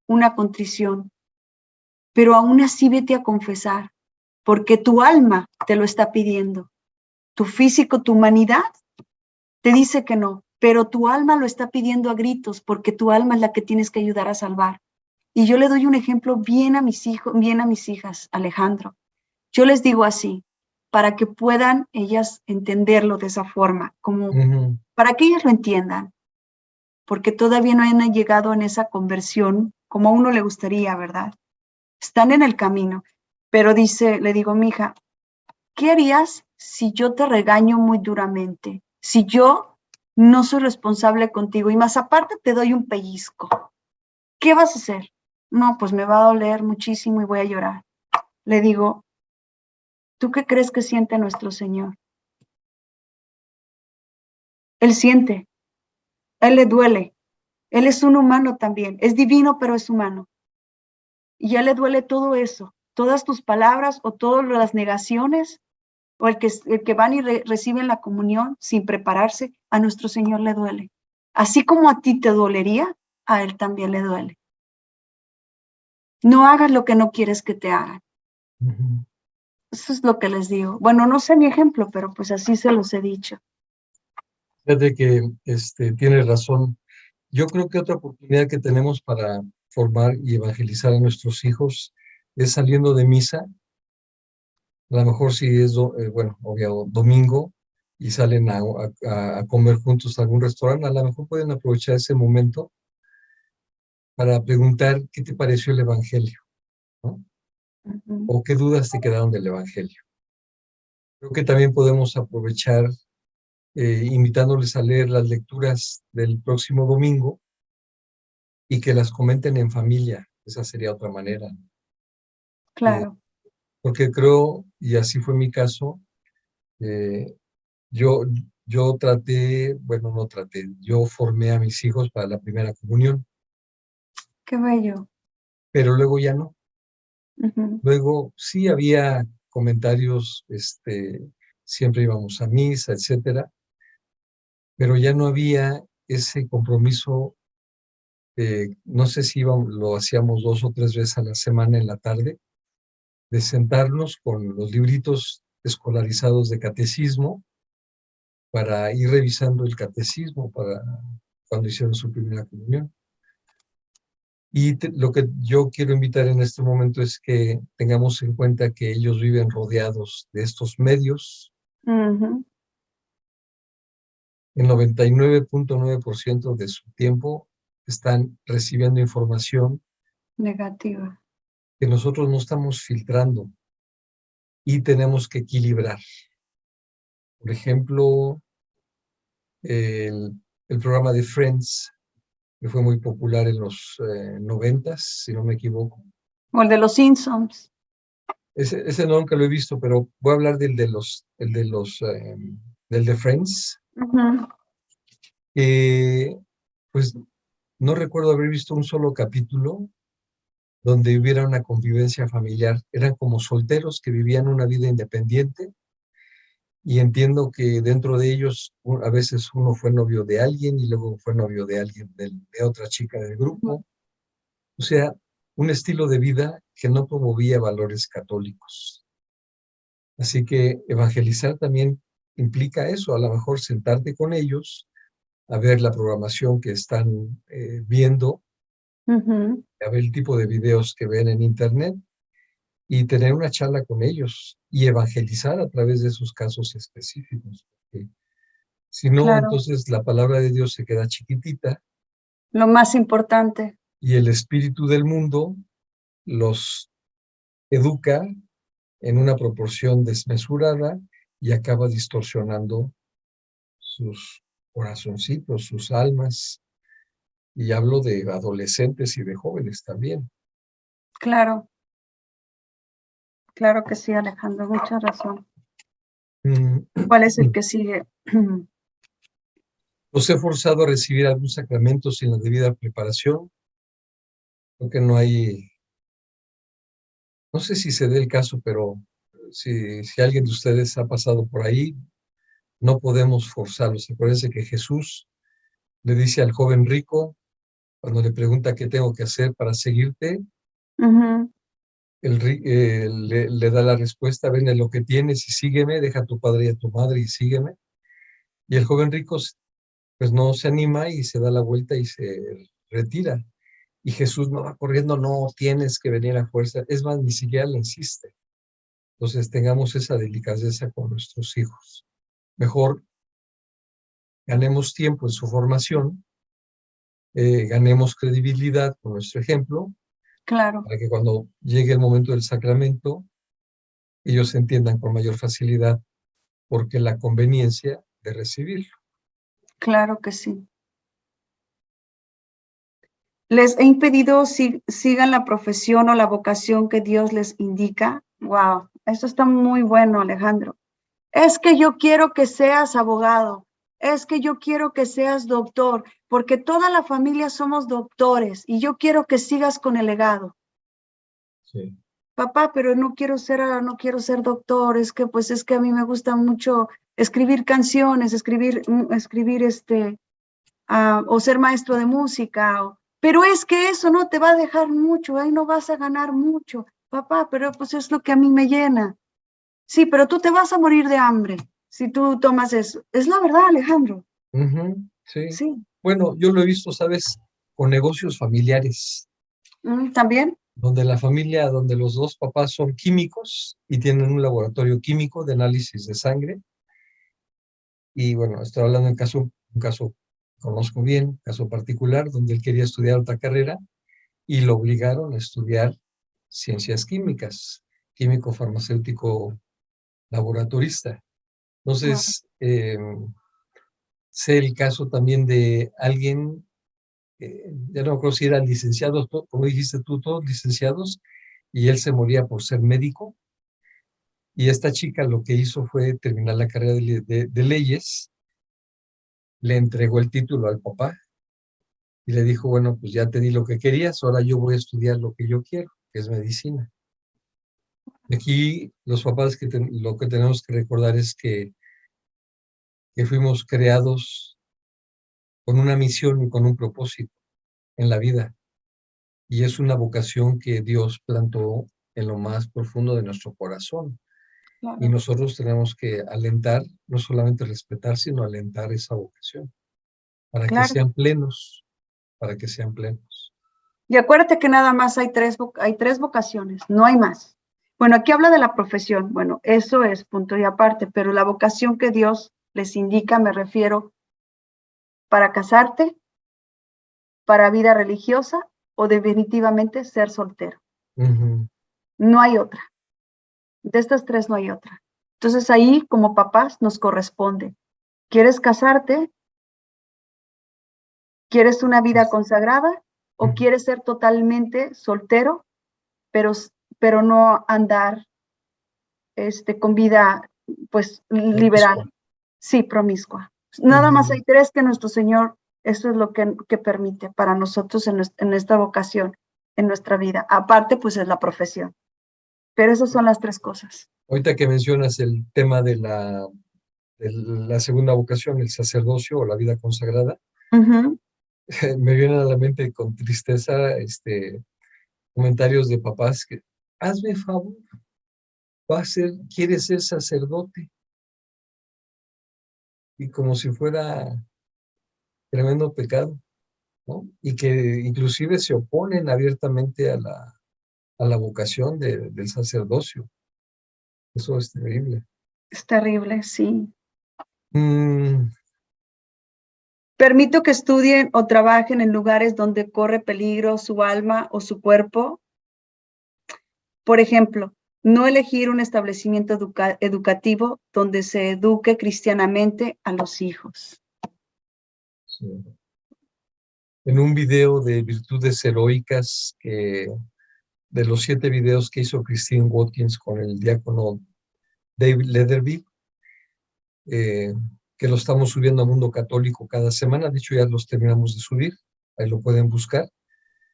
una contrición, pero aún así vete a confesar, porque tu alma te lo está pidiendo. Tu físico, tu humanidad te dice que no, pero tu alma lo está pidiendo a gritos, porque tu alma es la que tienes que ayudar a salvar. Y yo le doy un ejemplo bien a mis hijos, bien a mis hijas, Alejandro. Yo les digo así, para que puedan ellas entenderlo de esa forma, como para que ellas lo entiendan, porque todavía no han llegado en esa conversión como a uno le gustaría, ¿verdad? Están en el camino, pero le digo, mija, ¿qué harías si yo te regaño muy duramente? Si yo no soy responsable contigo y más aparte te doy un pellizco, ¿qué vas a hacer? no, pues me va a doler muchísimo y voy a llorar. Le digo, ¿tú qué crees que siente nuestro Señor? Él siente, Él le duele. Él es un humano también, es divino, pero es humano. Y a Él le duele todo eso, todas tus palabras o todas las negaciones, o el que van y reciben la comunión sin prepararse, a nuestro Señor le duele. Así como a ti te dolería, a Él también le duele. No hagas lo que no quieres que te hagan. Ujú. Eso es lo que les digo. Bueno, no sé mi ejemplo, pero pues así se los he dicho. Fíjate que tienes razón. Yo creo que otra oportunidad que tenemos para formar y evangelizar a nuestros hijos es saliendo de misa. A lo mejor si es, bueno, obvio, domingo y salen a comer juntos a algún restaurante, a lo mejor pueden aprovechar ese momento para preguntar qué te pareció el Evangelio, ¿no? Ujú. O qué dudas te quedaron del Evangelio. Creo que también podemos aprovechar invitándoles a leer las lecturas del próximo domingo y que las comenten en familia. Esa sería otra manera. Eh, Claro. porque creo, y así fue mi caso, eh, yo, yo traté, bueno, no traté, yo formé a mis hijos para la primera comunión, Qué bello. pero luego ya no. Ujú. Luego sí había comentarios, siempre íbamos a misa, etcétera, pero ya no había ese compromiso. No sé si lo hacíamos 2 o 3 veces a la semana en la tarde, de sentarnos con los libritos escolarizados de catecismo para ir revisando el catecismo para cuando hicieron su primera comunión. Y lo que yo quiero invitar en este momento es que tengamos en cuenta que ellos viven rodeados de estos medios. Ujú. El 99.9% de su tiempo están recibiendo información Negativa. que nosotros no estamos filtrando y tenemos que equilibrar. Por ejemplo, el, el programa de Friends, que fue muy popular en los 90s, si no me equivoco. O el de los Simpsons. Ese nunca lo he visto, pero voy a hablar del de Friends. Ujú. Pues no recuerdo haber visto un solo capítulo donde hubiera una convivencia familiar. Eran como solteros que vivían una vida independiente y entiendo que dentro de ellos a veces uno fue novio de alguien y luego fue novio de alguien, de otra chica del Ujú. grupo. O sea, un estilo de vida que no promovía valores católicos. Así que evangelizar también implica eso, a lo mejor sentarte con ellos, a ver la programación que están viendo, Ujú. a ver el tipo de videos que ven en internet y tener una charla con ellos y evangelizar a través de esos casos específicos. Porque si no, Claro. entonces la palabra de Dios se queda chiquitita Lo más importante. y el espíritu del mundo los educa en una proporción desmesurada y acaba distorsionando sus corazoncitos, sus almas, y hablo de adolescentes y de jóvenes también. Claro. Claro que sí, Alejandro. Mucha razón. Mm, ¿Cuál es el que sigue? Los he forzado a recibir algún sacramento sin la debida preparación. Creo que no hay, no sé si se dé el caso, pero si alguien de ustedes ha pasado por ahí, no podemos forzarlos. Acuérdense que Jesús le dice al joven rico, cuando le pregunta qué tengo que hacer para seguirte, Ujú. le da la respuesta: vende lo que tienes y sígueme, deja a tu padre y a tu madre y sígueme. Y el joven rico pues no se anima y se da la vuelta y se retira. Y Jesús no va corriendo, no tienes que venir a fuerza. Es más, ni siquiera le insiste. Entonces tengamos esa delicadeza con nuestros hijos. Mejor ganemos tiempo en su formación, ganemos credibilidad con nuestro ejemplo, Claro. para que cuando llegue el momento del sacramento, ellos entiendan con mayor facilidad por qué la conveniencia de recibirlo. Claro que sí. les he impedido si sigan la profesión o la vocación que Dios les indica. Wow, eso está muy bueno, Alejandro. Es que yo quiero que seas abogado, es que yo quiero que seas doctor, porque toda la familia somos doctores y yo quiero que sigas con el legado. Sí. Papá, pero no quiero ser doctor, es que pues es que a mí me gusta mucho escribir canciones, escribir o ser maestro de música, pero es que eso no te va a dejar mucho, ahí no vas a ganar mucho. Papá, pero pues es lo que a mí me llena. Sí, pero tú te vas a morir de hambre si tú tomas eso. Es la verdad, Alejandro. Sí. Sí. Bueno, yo lo he visto, ¿sabes? Con negocios familiares, ¿También? donde la familia, donde los dos papás son químicos y tienen un laboratorio químico de análisis de sangre. Y bueno, estoy hablando de un caso conozco bien, caso particular, donde él quería estudiar otra carrera y lo obligaron a estudiar ciencias químicas, químico farmacéutico laboratorista. Wow, Entonces, sé el caso también de alguien, ya no me acuerdo si eran licenciados, como dijiste tú, todos licenciados, y él se moría por ser médico. Y esta chica lo que hizo fue terminar la carrera de leyes, le entregó el título al papá y le dijo, bueno, pues ya te di lo que querías, ahora yo voy a estudiar lo que yo quiero, que es medicina. Aquí los papás lo que tenemos que recordar es que fuimos creados con una misión y con un propósito en la vida. Y es una vocación que Dios plantó en lo más profundo de nuestro corazón. Y claro. nosotros tenemos que alentar, no solamente respetar, sino alentar esa vocación, para que Claro. sean plenos, para que sean plenos. Y acuérdate que nada más hay tres vocaciones, no hay más. Bueno, aquí habla de la profesión. Bueno, eso es punto y aparte, pero la vocación que Dios les indica, me refiero para casarte, para vida religiosa o definitivamente ser soltero. Ujú. No hay otra. De estas tres no hay otra. Entonces ahí como papás nos corresponde. ¿Quieres casarte? ¿Quieres una vida consagrada? ¿O Ujú. quieres ser totalmente soltero, pero, pero no andar con vida pues liberal? Promiscua. Sí, promiscua. Nada más Ujú. hay tres que nuestro Señor, eso es lo que permite para nosotros en esta vocación, en nuestra vida. Aparte, pues es la profesión. Pero esas son las tres cosas. Ahorita que mencionas el tema de la segunda vocación, el sacerdocio o la vida consagrada, Ujú. me vienen a la mente con tristeza comentarios de papás que, hazme favor, quieres ser sacerdote, y como si fuera tremendo pecado, ¿no? Y que inclusive se oponen abiertamente a la vocación del sacerdocio. Eso es terrible. Es terrible, sí. Mm, Permito que estudien o trabajen en lugares donde corre peligro su alma o su cuerpo. Por ejemplo, no elegir un establecimiento educativo donde se eduque cristianamente a los hijos. sí. En un video de virtudes heroicas, de los 7 videos que hizo Christine Watkins con el diácono David Letherby, eh, que lo estamos subiendo a Mundo Católico cada semana, de hecho ya los terminamos de subir, ahí lo pueden buscar,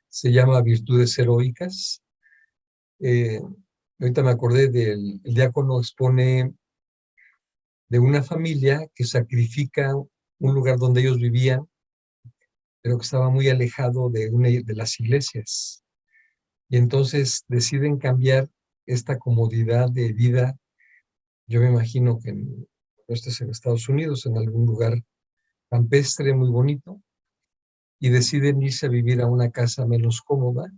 se llama Virtudes Heroicas. Eh, Ahorita me acordé el diácono expone de una familia que sacrifica un lugar donde ellos vivían, pero que estaba muy alejado de las iglesias. Y entonces deciden cambiar esta comodidad de vida. Yo me imagino que no estés en Estados Unidos, en algún lugar campestre muy bonito, y deciden irse a vivir a una casa menos cómoda,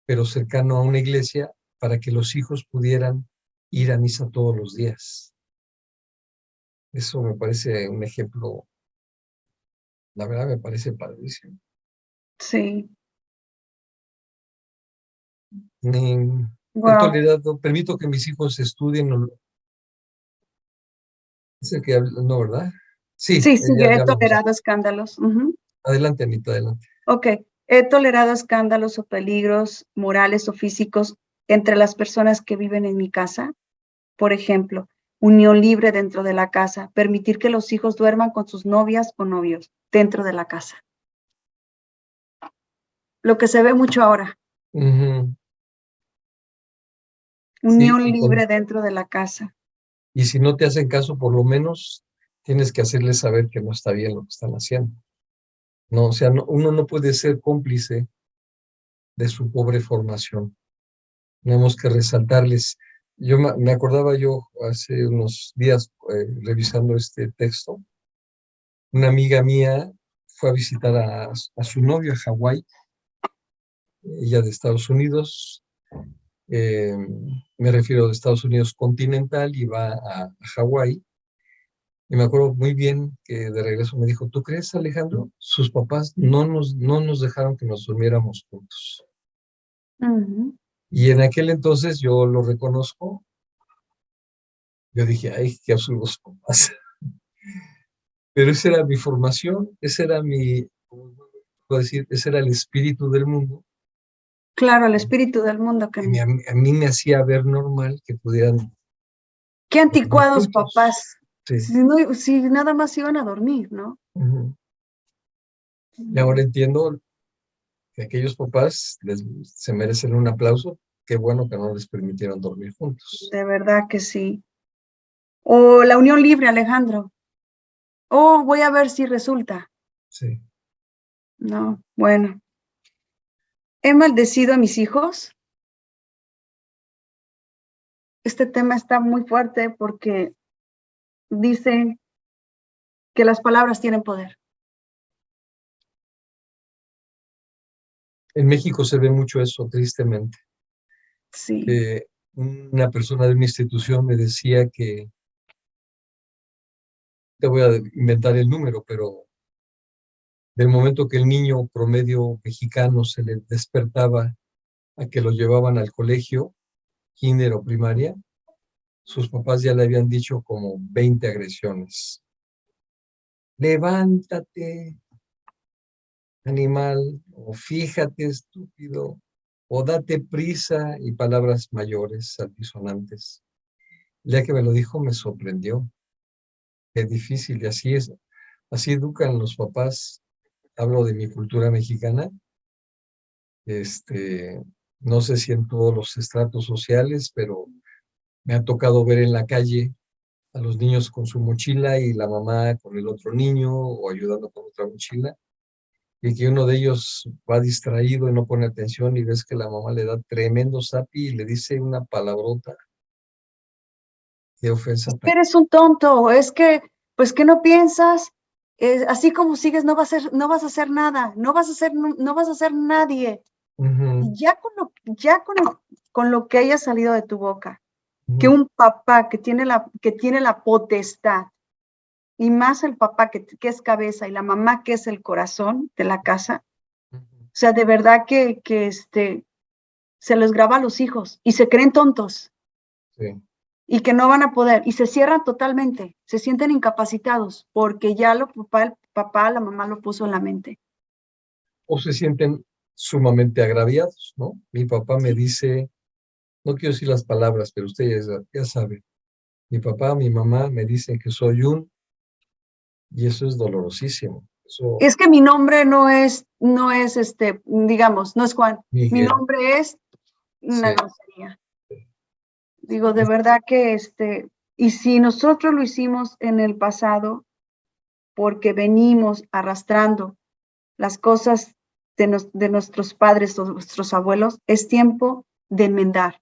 pero cercano a una iglesia, para que los hijos pudieran ir a misa todos los días. Eso me parece un ejemplo, la verdad me parece padrísimo. Sí. He Wow. tolerado, permito que mis hijos estudien, es el que habla, no, ¿verdad? Sí, Sí, sí, ya, he ya hablamos. tolerado escándalos. Ujú. Adelante, Anita, adelante. Ok. He tolerado escándalos o peligros morales o físicos entre las personas que viven en mi casa. Por ejemplo, unión libre dentro de la casa, permitir que los hijos duerman con sus novias o novios dentro de la casa. Lo que se ve mucho ahora, Ujú. Sí, unión libre dentro de la casa. y si no te hacen caso, por lo menos tienes que hacerles saber que no está bien lo que están haciendo. No, o sea, uno no puede ser cómplice de su pobre formación. Tenemos que resaltarles. Yo me acordaba yo hace unos días revisando este texto, una amiga mía fue a visitar a su novio a Hawái, ella de Estados Unidos, eh, me refiero de Estados Unidos continental, y va a Hawái. Y me acuerdo muy bien que de regreso me dijo, ¿tú crees, Alejandro? Sus papás no nos dejaron que nos durmiéramos juntos. Y en aquel entonces yo lo reconozco, yo dije, ay, qué absurdos papás. Pero esa era mi formación, ese era mi, ¿cómo puedo decir? Ese era el espíritu del mundo. Claro, el espíritu del mundo que Y a mí me hacía ver normal que pudieran qué dormir anticuados juntos. papás. Sí. Si nada más iban a dormir, ¿no? Ujú. Y ahora entiendo que aquellos papás se merecen un aplauso. Qué bueno que no les permitieron dormir juntos. De verdad que sí. O la unión libre, Alejandro. Oh, voy a ver si resulta. Sí. No, bueno. ¿He maldecido a mis hijos? Este tema está muy fuerte porque dice que las palabras tienen poder. En México se ve mucho eso, tristemente. Sí. Una persona de una institución me decía que, te voy a inventar el número, pero del momento que el niño promedio mexicano se le despertaba a que lo llevaban al colegio, kinder o primaria, sus papás ya le habían dicho como 20 agresiones. Levántate, animal, o fíjate, estúpido, o date prisa, y palabras mayores, altisonantes. Ya que me lo dijo, me sorprendió. Qué difícil, y así es, así educan los papás. Hablo de mi cultura mexicana, este, no sé si en todos los estratos sociales, pero me ha tocado ver en la calle a los niños con su mochila y la mamá con el otro niño o ayudando con otra mochila, y que uno de ellos va distraído y no pone atención y ves que la mamá le da tremendo zapi y le dice una palabrota. Qué ofensa tan... Eres un tonto, es que, pues que no piensas, así como sigues, no vas a hacer nada, no vas a ser nadie. Ujú, Y ya con lo que haya salido de tu boca, que ujú, un papá que tiene la potestad, y más el papá que es cabeza y la mamá que es el corazón de la casa, ujú. o sea, de verdad se los graba a los hijos y se creen tontos Sí. y que no van a poder y se cierran totalmente, se sienten incapacitados porque ya el papá, la mamá lo puso en la mente. O se sienten sumamente agraviados, ¿no? Mi papá me Sí. dice, no quiero decir las palabras, pero usted ya sabe, mi papá, mi mamá me dicen que soy y eso es dolorosísimo. Eso, Es que mi nombre no es digamos, no es Juan, mi Miguel, nombre es una sí, grosería. Digo, de verdad que y si nosotros lo hicimos en el pasado, porque venimos arrastrando las cosas de nuestros padres o nuestros abuelos, es tiempo de enmendar.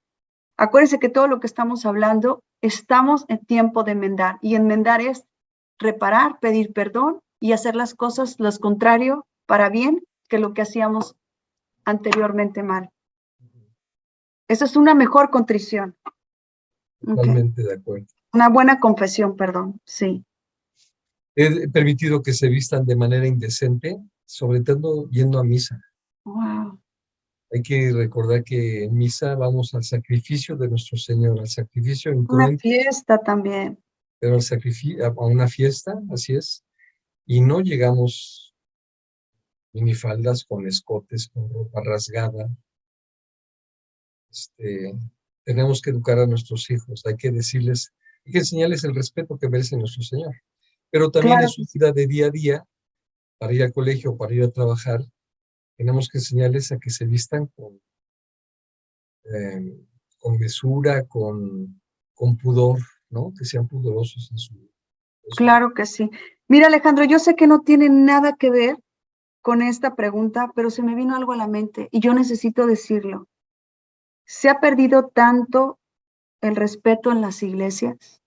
Acuérdense que todo lo que estamos hablando, estamos en tiempo de enmendar. Y enmendar es reparar, pedir perdón y hacer las cosas, lo contrario, para bien, que lo que hacíamos anteriormente mal. Eso es una mejor contrición. Okay. totalmente de acuerdo. Una buena confesión, perdón. Sí. He permitido que se vistan de manera indecente, sobre todo yendo a misa. Wow. Hay que recordar que en misa vamos al sacrificio de nuestro Señor, al sacrificio Una incruento, fiesta también. pero al sacrificio, a una fiesta, así es, y no llegamos minifaldas, con escotes, con ropa rasgada. Tenemos que educar a nuestros hijos, hay que decirles, hay que enseñarles el respeto que merece nuestro Señor. Pero también en Claro su que sí. vida de día a día, para ir al colegio, para ir a trabajar, tenemos que enseñarles a que se vistan con mesura, con pudor, ¿no? Que sean pudorosos en su vida. Claro que sí. Mira, Alejandro, yo sé que no tiene nada que ver con esta pregunta, pero se me vino algo a la mente y yo necesito decirlo. Se ha perdido tanto el respeto en las iglesias.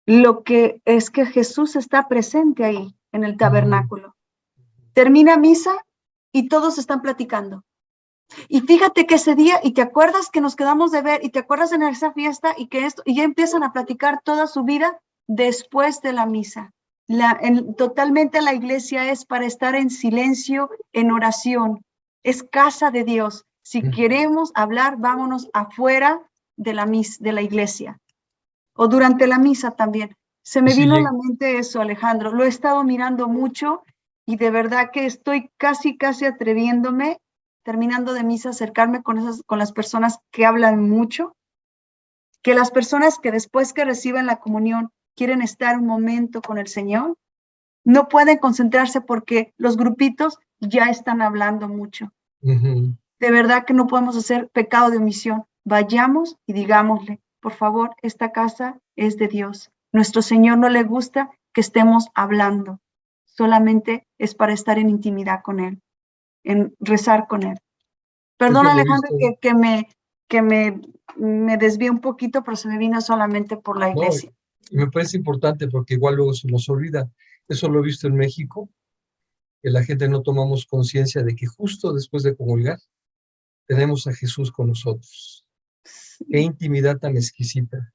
Lo que es que Jesús está presente ahí en el tabernáculo. Termina misa y todos están platicando. Y fíjate que ese día, y te acuerdas que nos quedamos de ver, y te acuerdas en esa fiesta, y que esto, y ya empiezan a platicar toda su vida después de la misa. Totalmente la iglesia es para estar en silencio, en oración. Es casa de Dios. Si queremos hablar, vámonos afuera de la iglesia. O durante la misa también. Se Y me si vino a la mente eso, Alejandro. Lo he estado mirando mucho y de verdad que estoy casi atreviéndome, terminando de misa, acercarme con las personas que hablan mucho, que las personas que después que reciben la comunión quieren estar un momento con el Señor, no pueden concentrarse porque los grupitos ya están hablando mucho. De verdad que no podemos hacer pecado de omisión. Vayamos y digámosle, por favor, esta casa es de Dios. Nuestro Señor no le gusta que estemos hablando. Solamente es para estar en intimidad con Él, en rezar con Él. Es Perdón, que lo he Alejandro, visto, me desvié un poquito, pero se me vino solamente por la ¿no? iglesia. Y me parece importante porque igual luego se nos olvida. Eso lo he visto en México, que la gente no tomamos conciencia de que justo después de comulgar tenemos a Jesús con nosotros. Qué intimidad tan exquisita.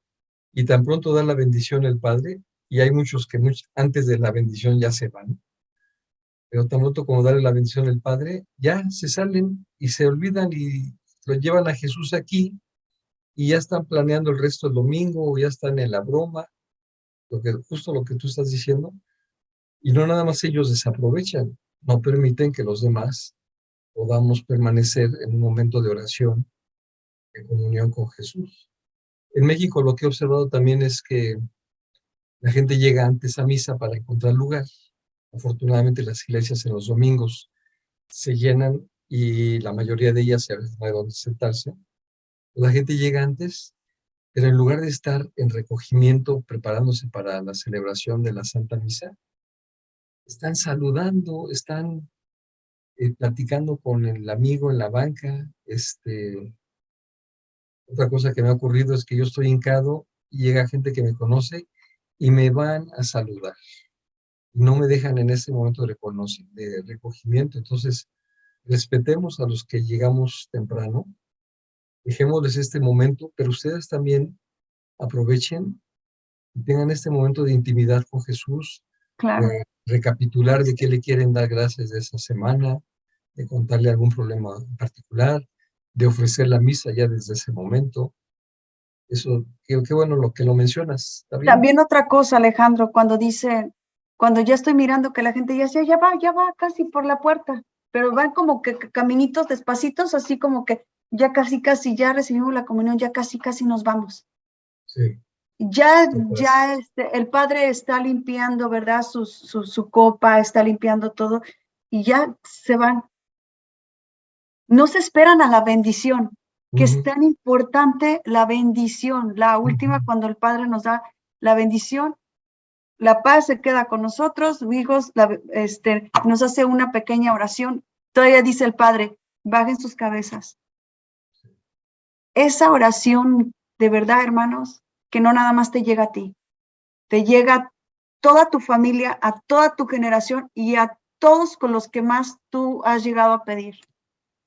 Y tan pronto da la bendición el Padre, y hay muchos que antes de la bendición ya se van, pero tan pronto como darle la bendición el Padre, ya se salen y se olvidan y lo llevan a Jesús aquí y ya están planeando el resto del domingo, o ya están en la broma, justo lo que tú estás diciendo, y no nada más ellos desaprovechan, no permiten que los demás podamos permanecer en un momento de oración, de comunión con Jesús. En México lo que he observado también es que la gente llega antes a misa para encontrar lugar. Afortunadamente las iglesias en los domingos se llenan y la mayoría de ellas a veces no hay donde sentarse. La gente llega antes, pero en lugar de estar en recogimiento preparándose para la celebración de la Santa Misa, están saludando, están platicando con el amigo en la banca. Otra cosa que me ha ocurrido es que yo estoy hincado y llega gente que me conoce y me van a saludar. No me dejan en ese momento de recogimiento. Entonces, respetemos a los que llegamos temprano, dejémosles este momento, pero ustedes también aprovechen y tengan este momento de intimidad con Jesús, Claro. de recapitular de qué le quieren dar gracias de esa semana, de contarle algún problema en particular, de ofrecer la misa ya desde ese momento. Eso, qué bueno lo que lo mencionas, ¿está bien? También otra cosa, Alejandro, cuando ya estoy mirando que la gente ya va casi por la puerta, pero van como que caminitos despacitos, así como que ya casi ya recibimos la comunión, ya casi nos vamos. Sí. Ya el padre está limpiando, ¿verdad? Su copa, está limpiando todo y ya se van. No se esperan a la bendición, que es tan importante la bendición, la última cuando el padre nos da la bendición. La paz se queda con nosotros, hijos, nos hace una pequeña oración. Todavía dice el Padre, bajen sus cabezas. Esa oración, de verdad, hermanos, que no nada más te llega a ti, te llega a toda tu familia, a toda tu generación y a todos con los que más tú has llegado a pedir.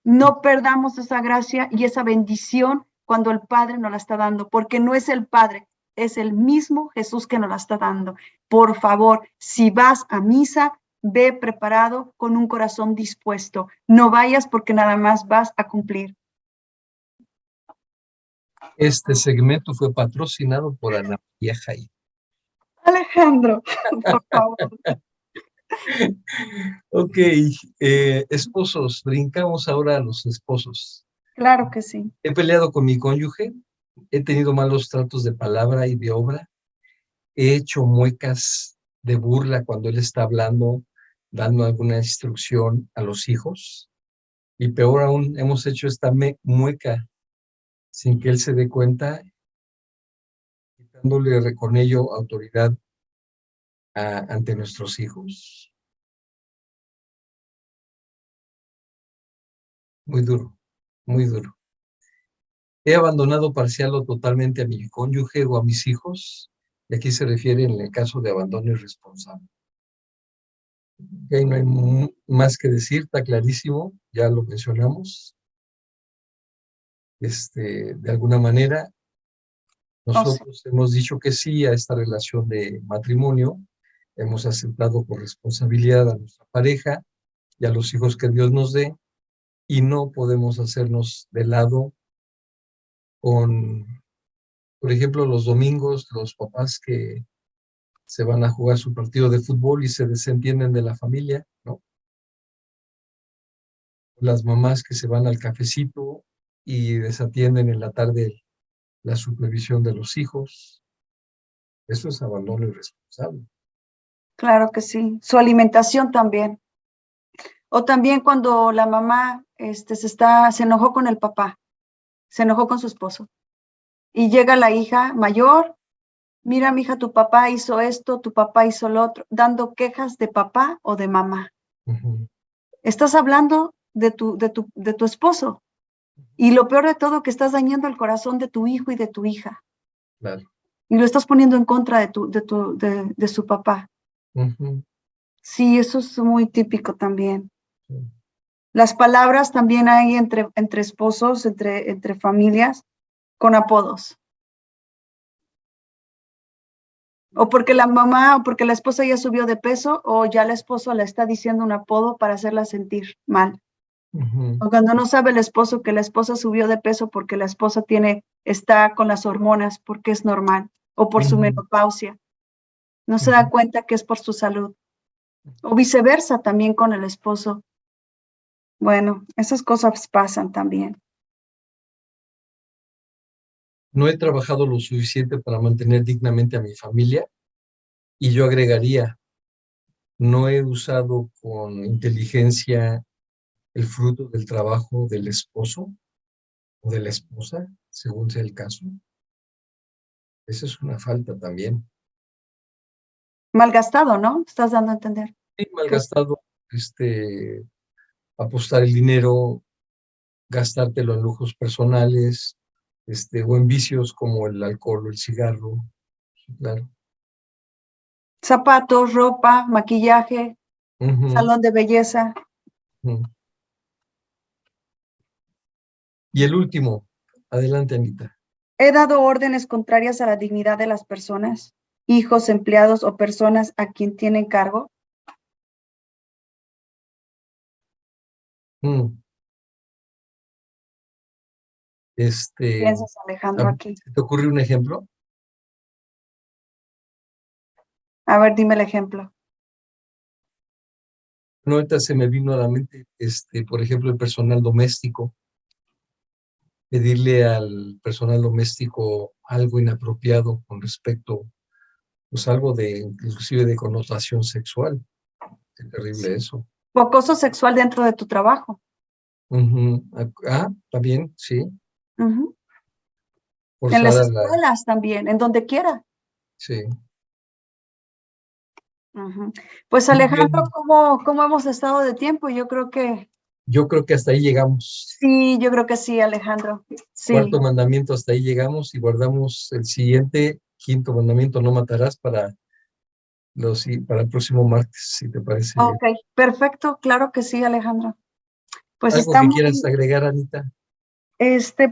No perdamos esa gracia y esa bendición cuando el Padre nos la está dando, porque no es el Padre, es el mismo Jesús que nos la está dando. Por favor, si vas a misa, ve preparado con un corazón dispuesto. No vayas porque nada más vas a cumplir. Este segmento fue patrocinado por Ana María Jaime. Alejandro, por favor. Ok, esposos, brincamos ahora a los esposos. Claro que sí. He peleado con mi cónyuge, he tenido malos tratos de palabra y de obra, he hecho muecas de burla cuando él está hablando, dando alguna instrucción a los hijos, y peor aún, hemos hecho esta mueca sin que él se dé cuenta, dándole con ello autoridad ante nuestros hijos. Muy duro, muy duro. He abandonado parcial o totalmente a mi cónyuge o a mis hijos, y aquí se refiere en el caso de abandono irresponsable. Y ahí no hay más que decir, está clarísimo, ya lo mencionamos. De alguna manera, Oh, sí. nosotros hemos dicho que sí a esta relación de matrimonio, hemos aceptado con responsabilidad a nuestra pareja y a los hijos que Dios nos dé, y no podemos hacernos de lado con, por ejemplo, los domingos, los papás que se van a jugar su partido de fútbol y se desentienden de la familia, ¿no? Las mamás que se van al cafecito y desatienden en la tarde la supervisión de los hijos. Eso es abandono irresponsable. Claro que sí. Su alimentación también. O también cuando la mamá se enojó con el papá, se enojó con su esposo. Y llega la hija mayor, mira, mija, tu papá hizo esto, tu papá hizo lo otro, dando quejas de papá o de mamá. Uh-huh. Estás hablando de tu esposo. Y lo peor de todo, que estás dañando el corazón de tu hijo y de tu hija. Claro. Y lo estás poniendo en contra de su papá. Uh-huh. Sí, eso es muy típico también. Sí. Las palabras también hay entre esposos, entre familias, con apodos. O porque la mamá o porque la esposa ya subió de peso o ya la esposa le está diciendo un apodo para hacerla sentir mal. Uh-huh. O cuando no sabe el esposo que la esposa subió de peso porque la esposa está con las hormonas porque es normal o por su Uh-huh. menopausia. No se da Uh-huh. cuenta que es por su salud. O viceversa también con el esposo. Bueno, esas cosas pasan también. No he trabajado lo suficiente para mantener dignamente a mi familia, y yo agregaría, no he usado con inteligencia el fruto del trabajo del esposo o de la esposa, según sea el caso. Esa es una falta también. Malgastado, ¿no? Estás dando a entender. Y malgastado, apostar el dinero, gastártelo en lujos personales, o en vicios como el alcohol o el cigarro. Claro. Zapatos, ropa, maquillaje, Uh-huh. salón de belleza. Uh-huh. Y el último, adelante, Anita. He dado órdenes contrarias a la dignidad de las personas, hijos, empleados o personas a quien tienen cargo. Mm. ¿Qué piensas, Alejandro, aquí? ¿Te ocurre un ejemplo? A ver, dime el ejemplo. No, ahorita se me vino a la mente, por ejemplo, el personal doméstico. Pedirle al personal doméstico algo inapropiado con respecto, pues algo inclusive de connotación sexual. Qué terrible Sí. eso. O acoso sexual dentro de tu trabajo. Uh-huh. También, sí. Uh-huh. En Forzar las a la... escuelas también, en donde quiera. Sí. Uh-huh. Pues Muy Alejandro, bien. ¿cómo hemos estado de tiempo? Yo creo que hasta ahí llegamos. Sí, yo creo que sí, Alejandro. Sí. Cuarto mandamiento, hasta ahí llegamos, y guardamos el siguiente, quinto mandamiento, no matarás, para el próximo martes, si te parece bien. Ok, perfecto, claro que sí, Alejandro. Pues ¿Algo está que quieras muy, agregar, Anita?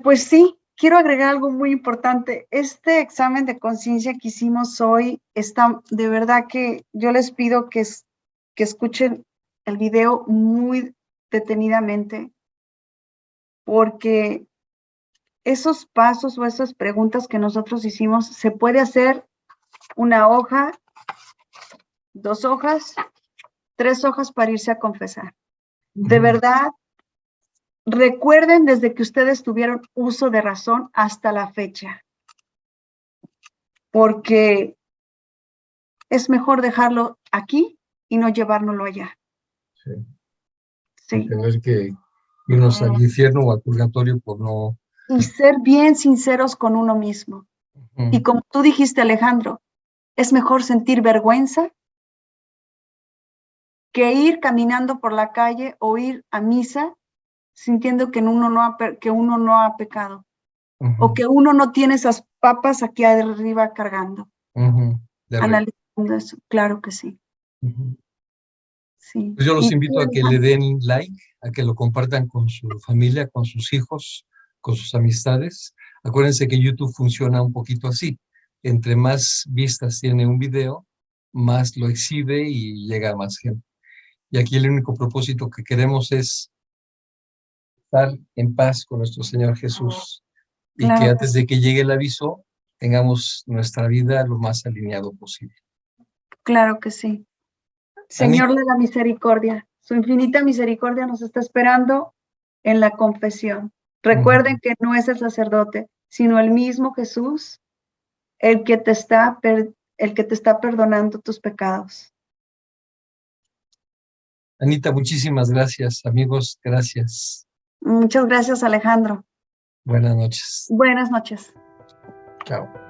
pues sí, quiero agregar algo muy importante. Este examen de conciencia que hicimos hoy está, de verdad que yo les pido que escuchen el video muy detenidamente, porque esos pasos o esas preguntas que nosotros hicimos, se puede hacer una hoja, 2 hojas 3 hojas para irse a confesar. De verdad, recuerden desde que ustedes tuvieron uso de razón hasta la fecha, porque es mejor dejarlo aquí y no llevárnoslo allá. Sí. Sí. Tener que irnos al infierno o al purgatorio por no... Y ser bien sinceros con uno mismo. Y como tú dijiste, Alejandro, es mejor sentir vergüenza que ir caminando por la calle o ir a misa sintiendo que uno no ha pecado. O que uno no tiene esas papas aquí arriba cargando. Analizando eso, claro que sí. Sí. Pues yo los invito a que le den like, a que lo compartan con su familia, con sus hijos, con sus amistades. Acuérdense que YouTube funciona un poquito así. Entre más vistas tiene un video, más lo exhibe y llega a más gente. Y aquí el único propósito que queremos es estar en paz con nuestro Señor Jesús y Claro que que antes de que llegue el aviso tengamos nuestra vida lo más alineado posible. Claro que sí. Señor de la misericordia, su infinita misericordia nos está esperando en la confesión. Recuerden que no es el sacerdote, sino el mismo Jesús el que te está perdonando tus pecados. Anita, muchísimas gracias. Amigos, gracias. Muchas gracias, Alejandro. Buenas noches. Buenas noches. Chao.